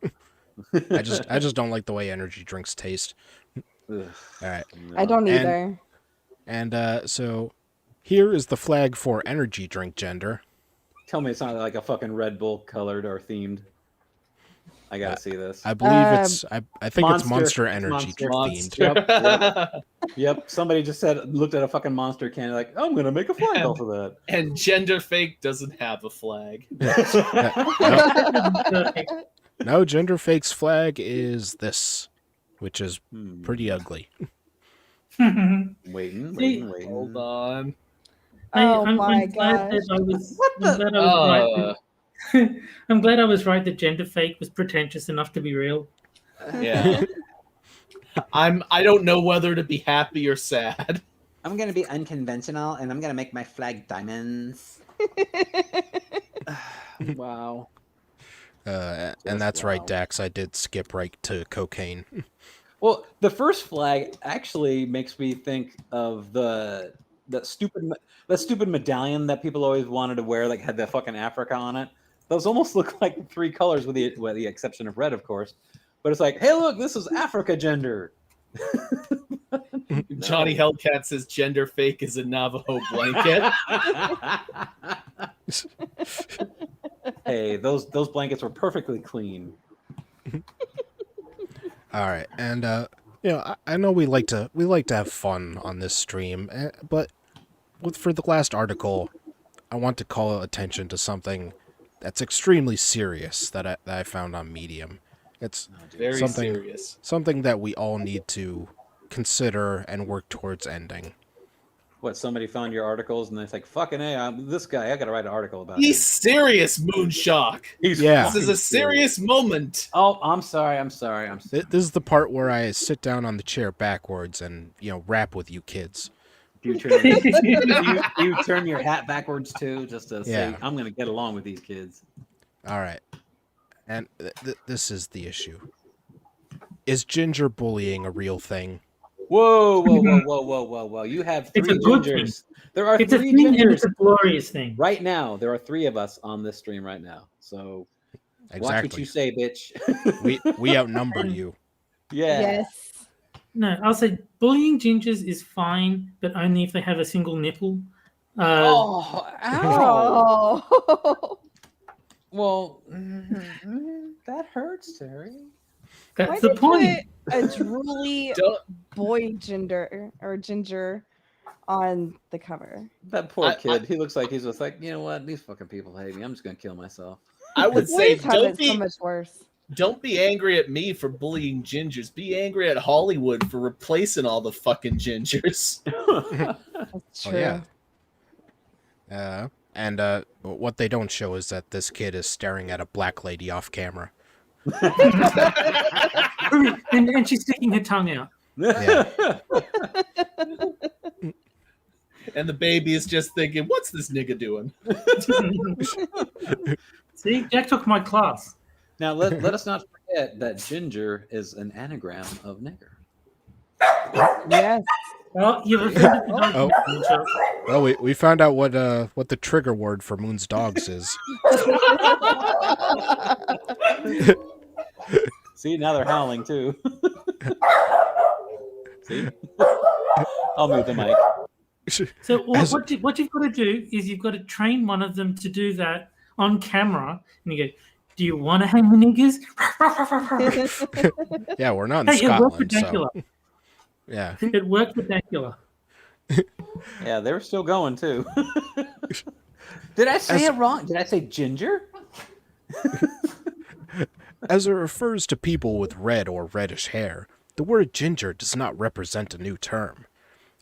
I just don't like the way energy drinks taste. Ugh, All right, no. I don't And- either. and so here is the flag for energy drink gender. Tell me it's not like a fucking Red Bull colored or themed. I gotta see this. I believe I think it's Monster It's Energy Monster. themed. Yep. Yep. Somebody just looked at a fucking monster can, like, I'm gonna make a flag off of that. And gender fake doesn't have a flag. No, Gender Fake's flag is this, which is pretty ugly. Waiting. Hold on. Oh I'm my glad gosh. that I was. What I'm the- glad I was right. I'm glad I was right that gender fake was pretentious enough to be real. Yeah. I don't know whether to be happy or sad. I'm gonna be unconventional, and I'm gonna make my flag diamonds. Wow. And Just that's right, wow. Dax. I did skip right to cocaine. Well, the first flag actually makes me think of that stupid medallion that people always wanted to wear, like had the fucking Africa on it. Those almost look like three colors, with the exception of red, of course. But it's like, hey, look, this is Africa gender. Johnny Hellcat says gender fake is a Navajo blanket. Hey, those blankets were perfectly clean. All right, and I know we like to have fun on this stream, but for the last article, I want to call attention to something that's extremely serious that I found on Medium. It's Very something serious. something that we all need to consider and work towards ending. What, somebody found your articles and they're like, fucking hey, this guy, I gotta write an article about He's him. serious, Moonshock. Yeah. This is a serious moment. Oh, I'm sorry. This is the part where I sit down on the chair backwards and rap with you kids. Do you turn your hat backwards too, just to say, Yeah. I'm gonna get along with these kids? All right, and this is the issue. Is ginger bullying a real thing? Whoa! You have It's three a good gingers. There are It's a three thing and gingers it's a glorious thing. right now. There are three of us on this stream right now. So watch what Exactly. you say, bitch. We outnumber you. Yeah. Yes. No, I'll say bullying gingers is fine, but only if they have a single nipple. Oh, ow. Oh. Well, that hurts, Terry. That's Why the did point. put a drooly Don't- boy ginger on the cover? That poor I- kid. He looks like he's just like, you know what? These fucking people hate me. I'm just gonna kill myself. I would say Boys have it so much worse. don't be angry at me for bullying gingers. Be angry at Hollywood for replacing all the fucking gingers. That's Oh true. yeah. And what they don't show is that this kid is staring at a black lady off camera. and she's sticking her tongue out. Yeah. And the baby is just thinking, what's this nigga doing? See, Jack took my class. Now let us not forget that ginger is an anagram of nigger. Yes. Well, you've offended the dog. Oh. Moonshock. Well, we found out what the trigger word for Moon's dogs is. See, now they're howling too. See? I'll mute the mic. So As- what you've got to do is you've got to train one of them to do that on camera, and you go, "Do you want to hang the niggers?" Yeah, we're not in Hey, it worked for Scotland, so Dracula. yeah. It worked for Dracula. Yeah, they were still going too. Did I say it wrong? Did I say ginger? As it refers to people with red or reddish hair, the word ginger does not represent a new term.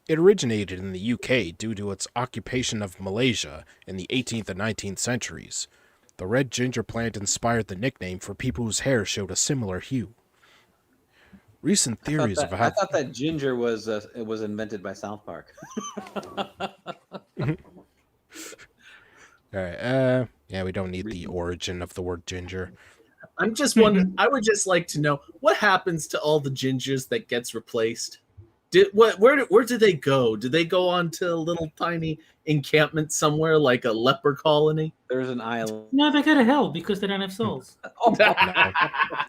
It originated in the UK due to its occupation of Malaysia in the 18th and 19th centuries. The red ginger plant inspired the nickname for people whose hair showed a similar hue. Recent theories of I how thought that ginger was invented by South Park. All right, yeah, we don't need the origin of the word ginger. I'm just wondering, I would just like to know what happens to all the gingers that gets replaced. Where do they go? Do they go on to a little tiny encampment somewhere like a leper colony? There's an island. No, they go to hell because they don't have souls.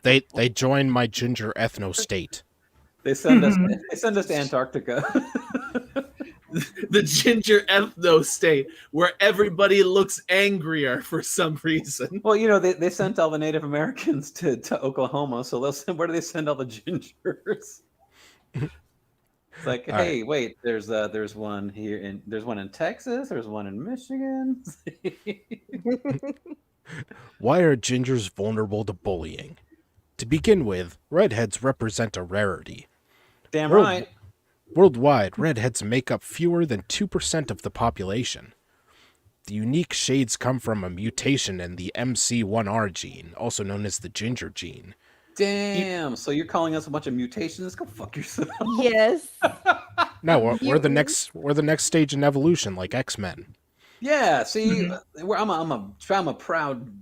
They join my ginger ethno state. They send us to Antarctica. The ginger ethno state where everybody looks angrier for some reason. Well, they sent all the Native Americans to Oklahoma, so where do they send all the gingers? It's like, All hey, wait, there's one here there's one in Texas, there's one in Michigan. Why are gingers vulnerable to bullying? To begin with, redheads represent a rarity. Damn World- right. Worldwide, redheads make up fewer than 2% of the population. The unique shades come from a mutation in the MC1R gene, also known as the ginger gene. Damn. So you're calling us a bunch of mutations? Go fuck yourself. Yes. No, we're the Mutants. next stage in evolution, like X-Men. Yeah. See, I'm a proud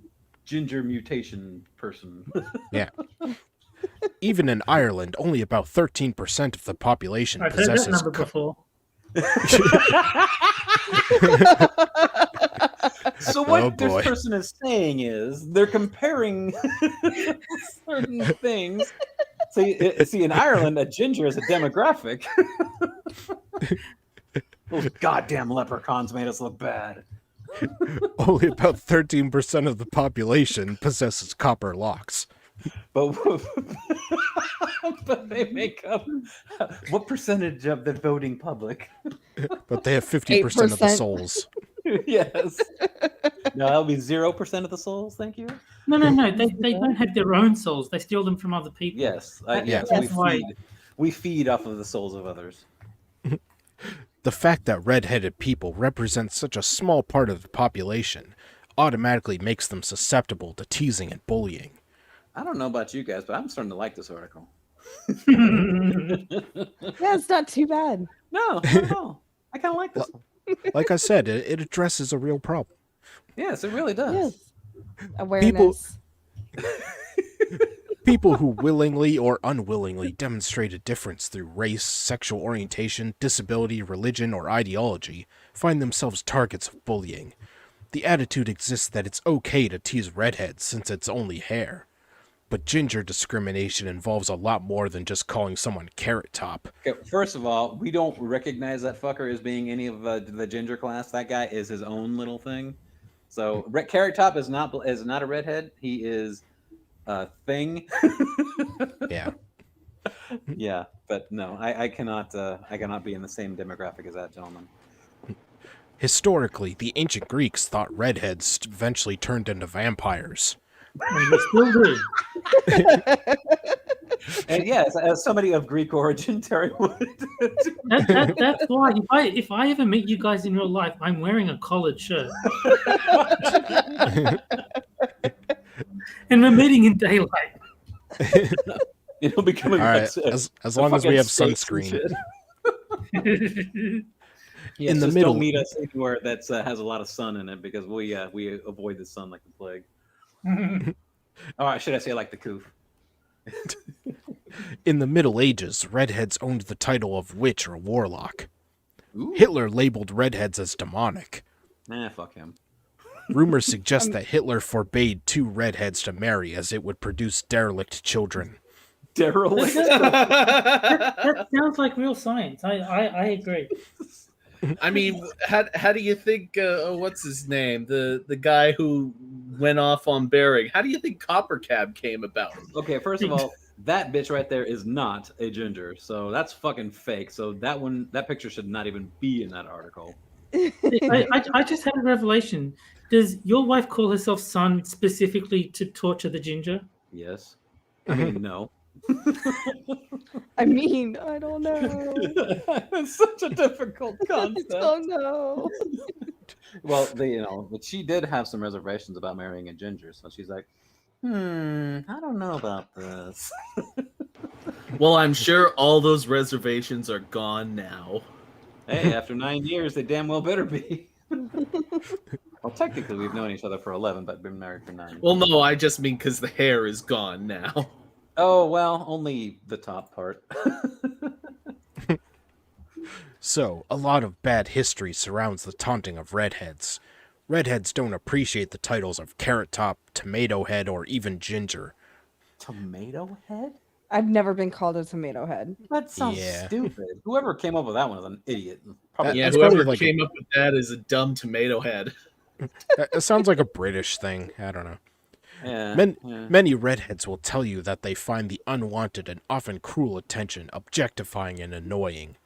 ginger mutation person. Yeah. Even in Ireland, only about 13% of the population I've heard that possesses. number before. So what Oh, this boy. person is saying is they're comparing certain things. See, in Ireland, a ginger is a demographic. Those goddamn leprechauns made us look bad. Only about 13% of the population possesses copper locks. But but they make up what percentage of the voting public? But they have 50% of the 8%. souls. Yes. No, that'll be 0% of the souls. Thank you. No. They don't have their own souls. They steal them from other people. Yes, Yes. we That's why- feed off of the souls of others. The fact that red-headed people represent such a small part of the population automatically makes them susceptible to teasing and bullying. I don't know about you guys, but I'm starting to like this article. Yeah, it's not too bad. No, not at all. I kind of like this one. Like I said, it addresses a real problem. Yes, it really does. Yes. Awareness. People who willingly or unwillingly demonstrate a difference through race, sexual orientation, disability, religion, or ideology find themselves targets of bullying. The attitude exists that it's okay to tease redheads since it's only hair. But ginger discrimination involves a lot more than just calling someone Carrot Top. Okay, first of all, we don't recognize that fucker as being any of the ginger class. That guy is his own little thing. So Carrot Top is not a redhead. He is a thing. Yeah. Yeah, but no, I cannot be in the same demographic as that gentleman. Historically, the ancient Greeks thought redheads eventually turned into vampires. And they still do. And yes, as somebody of Greek origin, Terry would. That's why if I ever meet you guys in real life, I'm wearing a collared shirt. And we're meeting in daylight. It'll be coming All right, like as long as we have sunscreen. Yeah, In the just middle- don't meet us anywhere that has a lot of sun in it because we avoid the sun like the plague. Or should I say like the coof? In the Middle Ages, redheads owned the title of witch or warlock. Ooh. Hitler labeled redheads as demonic. Nah, fuck him. Rumors suggest that Hitler forbade 2 redheads to marry as it would produce derelict children. Derelict. That sounds like real science. I agree. I mean, how do you think? What's his name? The guy who went off on Bering. How do you think Copper Cab came about? Okay, first of all, that bitch right there is not a ginger, so that's fucking fake. So that picture should not even be in that article. I just had a revelation. Does your wife call herself Sun specifically to torture the ginger? Yes. I mean, no. I mean, I don't know. It's such a difficult I concept. don't know. Well, but she did have some reservations about marrying a ginger, so she's like, I don't know about this. Well, I'm sure all those reservations are gone now. Hey, after 9 years, they damn well better be. Well, technically, we've known each other for 11, but been married for 9. Well, no, I just mean because the hair is gone now. Oh, well, only the top part. So, a lot of bad history surrounds the taunting of redheads. Redheads don't appreciate the titles of Carrot Top, Tomato Head, or even Ginger. Tomato head? I've never been called a tomato head. That sounds Yeah. stupid. Whoever came up with that one is an idiot. Probably Yeah, That's whoever probably like came up with that is a dumb tomato head. It sounds like a British thing. I don't know. Yeah. Many redheads will tell you that they find the unwanted and often cruel attention objectifying and annoying.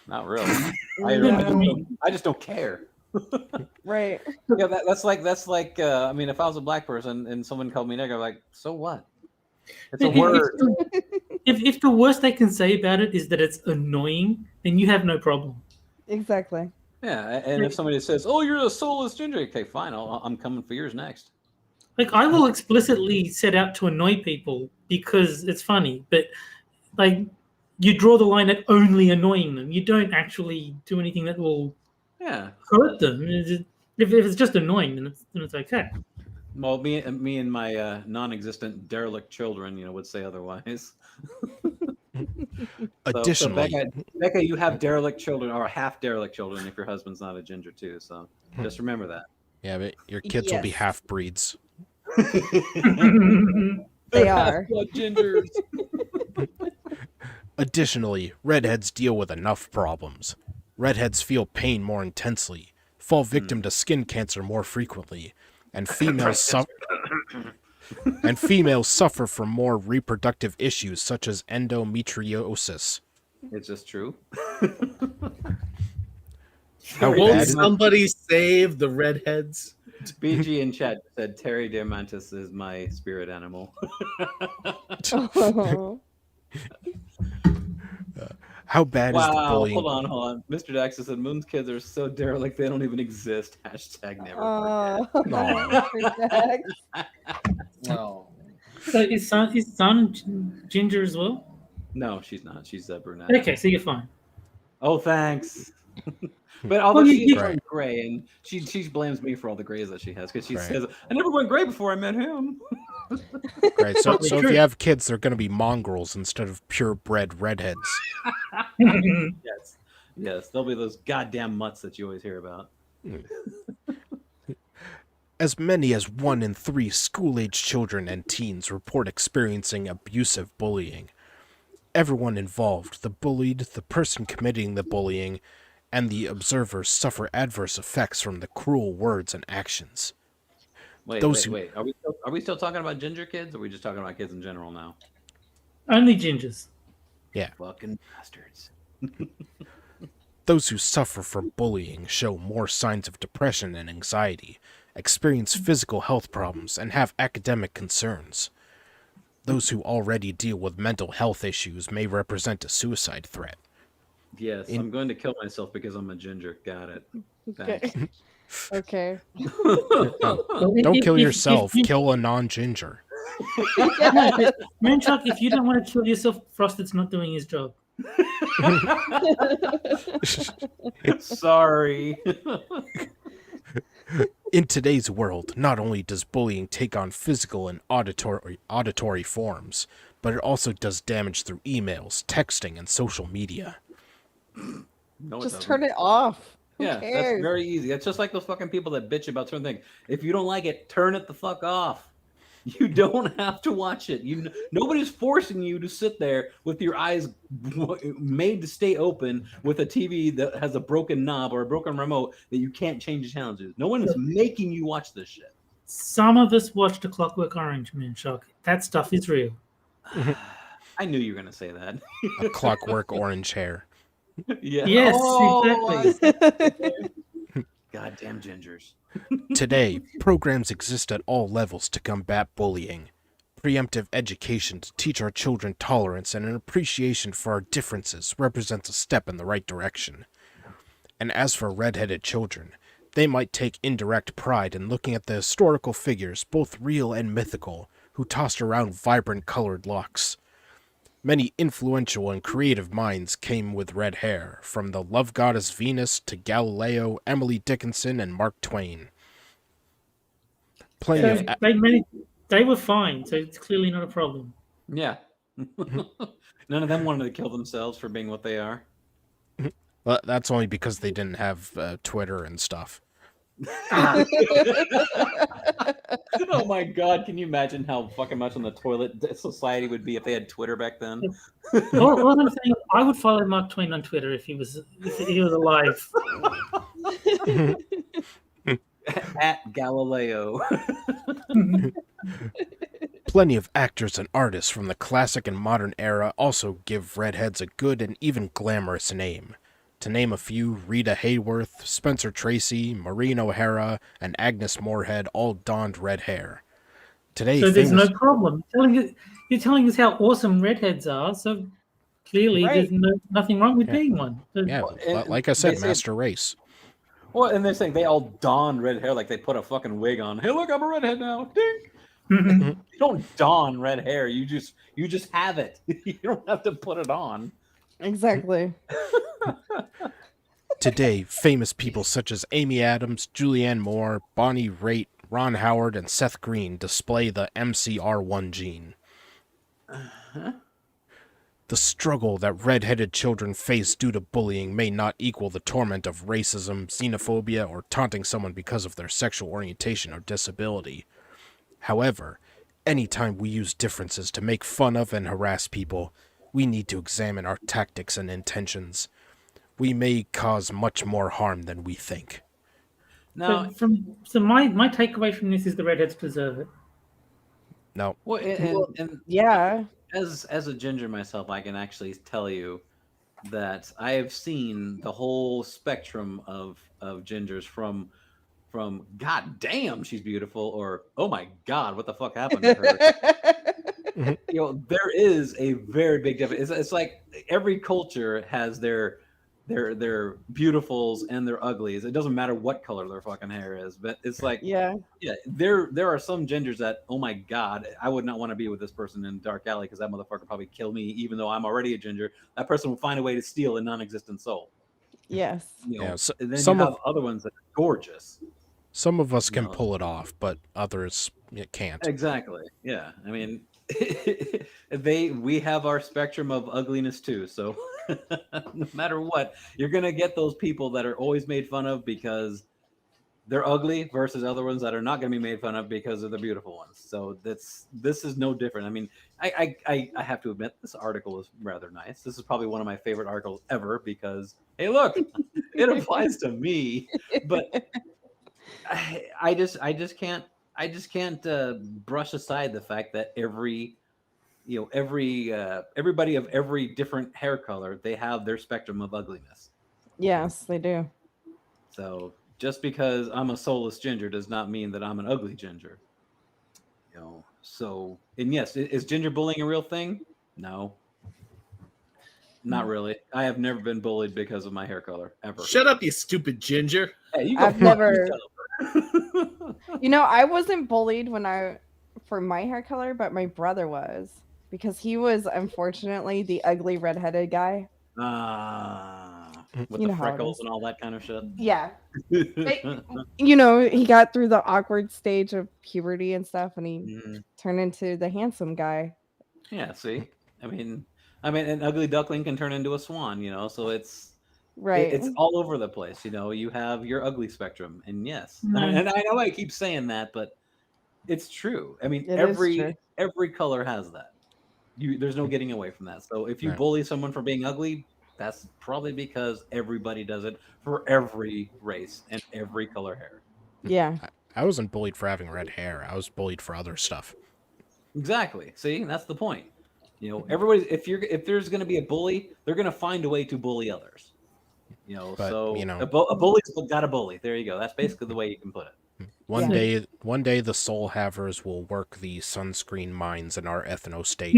Not really. No. I just don't care. Right. Yeah, that's like I mean, if I was a black person and someone called me nigger, I'm like, so what? It's a word. If the worst they can say about it is that it's annoying, then you have no problem. Exactly. Yeah, and if somebody says, "Oh, you're a soulless ginger," okay, fine, I'm coming for yours next. Like, I will explicitly set out to annoy people because it's funny, but like, you draw the line at only annoying them. You don't actually do anything that will hurt them. If it's just annoying, then it's okay. Well, me and my non-existent derelict children, would say otherwise. Additionally, so Becca, you have derelict children or half derelict children if your husband's not a ginger too. So just remember that. Yeah, but your kids will be half breeds. They are gingers. Additionally, redheads deal with enough problems. Redheads feel pain more intensely, fall victim to skin cancer more frequently, and females suffer from more reproductive issues such as endometriosis. It's just true. Won't somebody save the redheads? BG in chat said Terry Diamantis is my spirit animal. Oh. How bad is the bullying? Hold on. Mr. Dax said Moon's kids are so derelict they don't even exist. Hashtag never forget. No. So is son ginger as well? No, she's not. She's a brunette. Okay, so you're fine. Oh, thanks. But although she's gray, and she blames me for all the grays that she has because she says I never went gray before I met him. Right. So if you have kids, they're going to be mongrels instead of purebred redheads. Yes, they'll be those goddamn mutts that you always hear about. As many as 1 in 3 school-age children and teens report experiencing abusive bullying. Everyone involved, the bullied, the person committing the bullying, and the observers suffer adverse effects from the cruel words and actions. Wait. Are we still talking about ginger kids, or are we just talking about kids in general now? Only gingers. Yeah. Fucking bastards. Those who suffer from bullying show more signs of depression and anxiety, experience physical health problems, and have academic concerns. Those who already deal with mental health issues may represent a suicide threat. Yes, I'm going to kill myself because I'm a ginger. Got it. Okay. Okay. Don't kill yourself. Kill a non-ginger. Moonshock, if you don't want to kill yourself, Frosted's not doing his job. Sorry. In today's world, not only does bullying take on physical and auditory forms, but it also does damage through emails, texting, and social media. No, just turn it off. Who cares? That's very easy. It's just like those fucking people that bitch about certain things. If you don't like it, turn it the fuck off. You don't have to watch it. Nobody's forcing you to sit there with your eyes made to stay open with a TV that has a broken knob or a broken remote that you can't change the channels to. No one is making you watch this shit. Some of us watched A Clockwork Orange, Moonshock. That stuff is real. I knew you were going to say that. A Clockwork Orange hair. Yeah. Yes, exactly. Goddamn gingers. Today, programs exist at all levels to combat bullying. Preemptive education to teach our children tolerance and an appreciation for our differences represents a step in the right direction. And as for red-headed children, they might take indirect pride in looking at the historical figures, both real and mythical, who tossed around vibrant colored locks. Many influential and creative minds came with red hair, from the love goddess Venus to Galileo, Emily Dickinson, and Mark Twain. They were fine, so it's clearly not a problem. Yeah. None of them wanted to kill themselves for being what they are. Well, that's only because they didn't have Twitter and stuff. Oh my god, can you imagine how fucking much on the toilet society would be if they had Twitter back then? All I'm saying, I would follow Mark Twain on Twitter if he was alive. At Galileo. Plenty of actors and artists from the classic and modern era also give redheads a good and even glamorous name. To name a few, Rita Hayworth, Spencer Tracy, Maureen O'Hara, and Agnes Moorehead all donned red hair. Today, So there's famous... no problem. You're telling us how awesome redheads are. So clearly, Right. there's nothing wrong with Yeah. being one. Yeah, and like I said, they say- master race. Well, and they're saying they all don red hair like they put a fucking wig on. Hey, look, I'm a redhead now. Ding. You don't don red hair. You just have it. You don't have to put it on. Exactly. Today, famous people such as Amy Adams, Julianne Moore, Bonnie Raitt, Ron Howard, and Seth Green display the MCR1 gene. The struggle that red-headed children face due to bullying may not equal the torment of racism, xenophobia, or taunting someone because of their sexual orientation or disability. However, anytime we use differences to make fun of and harass people, we need to examine our tactics and intentions. We may cause much more harm than we think. Now, So my takeaway from this is the redheads deserve it. No. well, and Yeah. as a ginger myself, I can actually tell you that I have seen the whole spectrum of gingers from God damn, she's beautiful, or oh my God, what the fuck happened to her? You know, there is a very big difference. It's like every culture has their beautifuls and their uglies. It doesn't matter what color their fucking hair is, but it's like Yeah. there are some gingers that, oh my God, I would not want to be with this person in dark alley because that motherfucker probably kill me, even though I'm already a ginger. That person will find a way to steal a non-existent soul. Yes. You know, Yeah, so, and then some you have other ones that are gorgeous. Some of us can No. pull it off, but others can't. Exactly. Yeah. I mean, we have our spectrum of ugliness too. So no matter what, you're gonna get those people that are always made fun of because they're ugly versus other ones that are not gonna be made fun of because of the beautiful ones. So this is no different. I mean, I have to admit this article is rather nice. This is probably one of my favorite articles ever because hey, look, it applies to me. But I just can't brush aside the fact that everybody of every different hair color, they have their spectrum of ugliness. Yes, they do. So just because I'm a soulless ginger does not mean that I'm an ugly ginger. You know. So, and yes, is ginger bullying a real thing? No, not really. I have never been bullied because of my hair color ever. Shut up, you stupid ginger. Hey, you go I've fuck never. yourself. You know, I wasn't bullied for my hair color, but my brother was because he was unfortunately the ugly redheaded guy. With You the know how it freckles is. and all that kind of shit. Yeah. You know, he got through the awkward stage of puberty and stuff, and he Mhm. turned into the handsome guy. Yeah, see, I mean, an ugly duckling can turn into a swan, you know. So it's Right. it's all over the place, you know. You have your ugly spectrum, and yes, No. and I know I keep saying that, but it's true. I mean, It is true. every color has that. There's no getting away from that. So if you Right. bully someone for being ugly, that's probably because everybody does it for every race and every color hair. Yeah. I wasn't bullied for having red hair. I was bullied for other stuff. Exactly. See, that's the point. You know, everybody. If there's going to be a bully, they're going to find a way to bully others. You know, But, so you know- a bully's got a bully. There you go. That's basically the way you can put it. One Yeah. day the soul havers will work the sunscreen mines in our ethno state.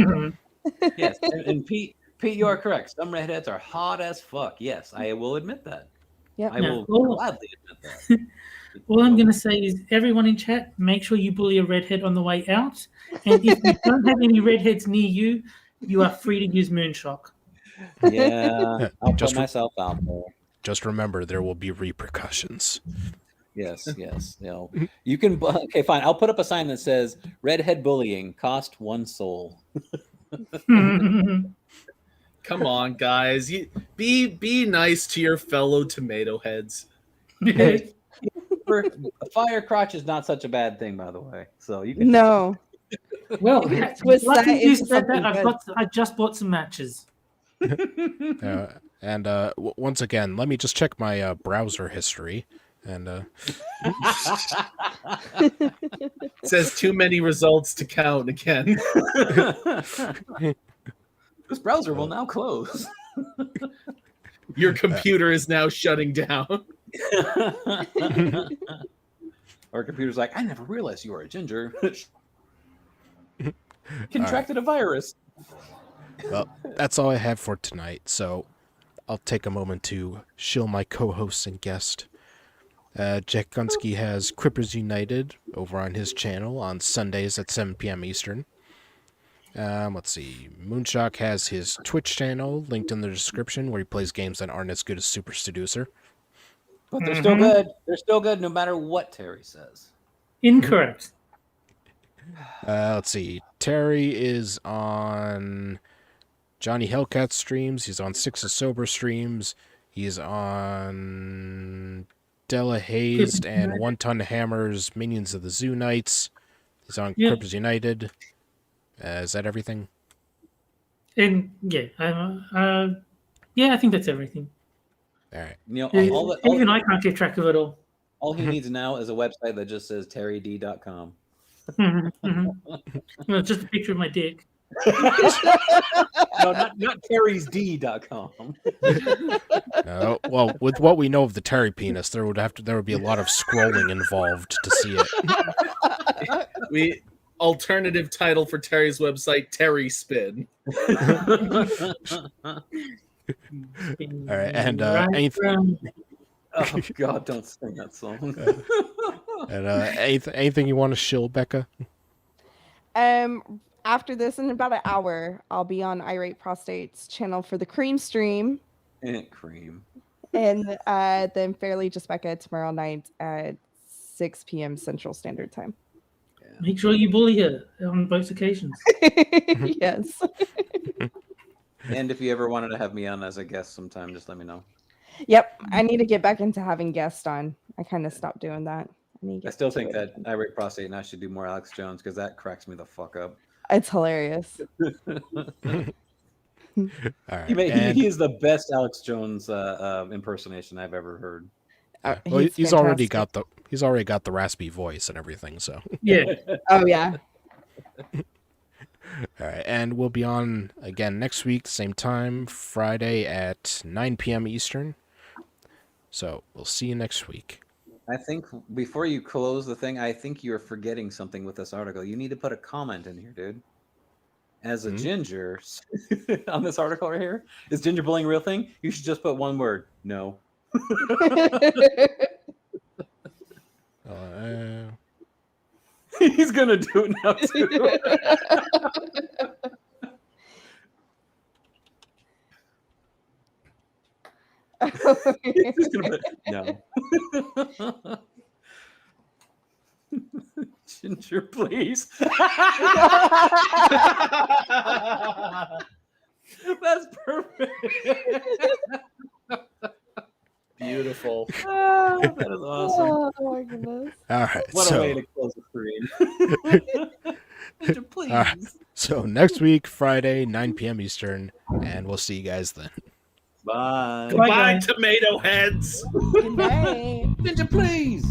Yes, and Pete, you are correct. Some redheads are hot as fuck. Yes, I will admit that. Yep. I No. will gladly admit that. All I'm going to say is, everyone in chat, make sure you bully a redhead on the way out. And if you don't have any redheads near you, you are free to use Moonshock. Yeah, I'll Just put myself out there. Just remember, there will be repercussions. Yes. You know, you can. Okay, fine. I'll put up a sign that says "Redhead bullying cost 1 soul." Come on, guys. You be nice to your fellow tomato heads. Hey, a fire crotch is not such a bad thing, by the way. So you can. No. Well, Twist that lucky you into said that. something I just bought some matches. Once again, let me just check my browser history. And Says too many results to count again. This browser will now close. Your computer is now shutting down. Our computer's like, I never realized you were a ginger. Contracted a virus. well, that's all I have for tonight. So I'll take a moment to shill my co-host and guest. Jack Gunsky has Crippers United over on his channel on Sundays at 7 p.m. Eastern. Let's see. Moonshock has his Twitch channel linked in the description where he plays games that aren't as good as Super Seducer. But they're still good. They're still good no matter what Terry says. Incorrect. Let's see. Terry is on Johnny Hellcat streams. He's on Six of Sober streams. He's on Della Hazed and One Ton Hammer's Minions of the Zoo Knights. He's on Crippers United. Is that everything? And I think that's everything. All right. You know, Even I can't keep track of it all. all he needs now is a website that just says terryd.com. No, just a picture of my dick. No, not terrysd.com. Well, with what we know of the Terry penis, there would be a lot of scrolling involved to see it. Alternative title for Terry's website: Terry Spin. All right, and anything. Oh God, don't sing that song. And anything you want to shill, Becca? After this, in about an hour, I'll be on Irate Prostate's channel for the Cream stream. Cream. And then Fehrle Just Becca tomorrow night at 6 p.m. Central Standard Time. Make sure you bully her on both occasions. Yes. And if you ever wanted to have me on as a guest sometime, just let me know. Yep. I need to get back into having guests on. I kind of stopped doing that. I still think that Irate Prostate and I should do more Alex Jones because that cracks me the fuck up. It's hilarious. All right. He is the best Alex Jones impersonation I've ever heard. Well, he's already got the raspy voice and everything. So Yeah. Oh yeah. All right, and we'll be on again next week, same time, Friday at 9 p.m. Eastern. So we'll see you next week. I think before you close the thing, I think you're forgetting something with this article. You need to put a comment in here, dude. As a ginger, on this article right here, is ginger bullying a real thing? You should just put one word: no. He's gonna do it now too. He's just gonna put, no. Ginger, please. That's perfect. Beautiful. Oh, that is awesome. Oh my goodness. All right. What a way to close the stream. Ginger, please. So next week, Friday, 9 p.m. Eastern, and we'll see you guys then. Bye. Goodbye, tomato heads. Good night. Ginger, please.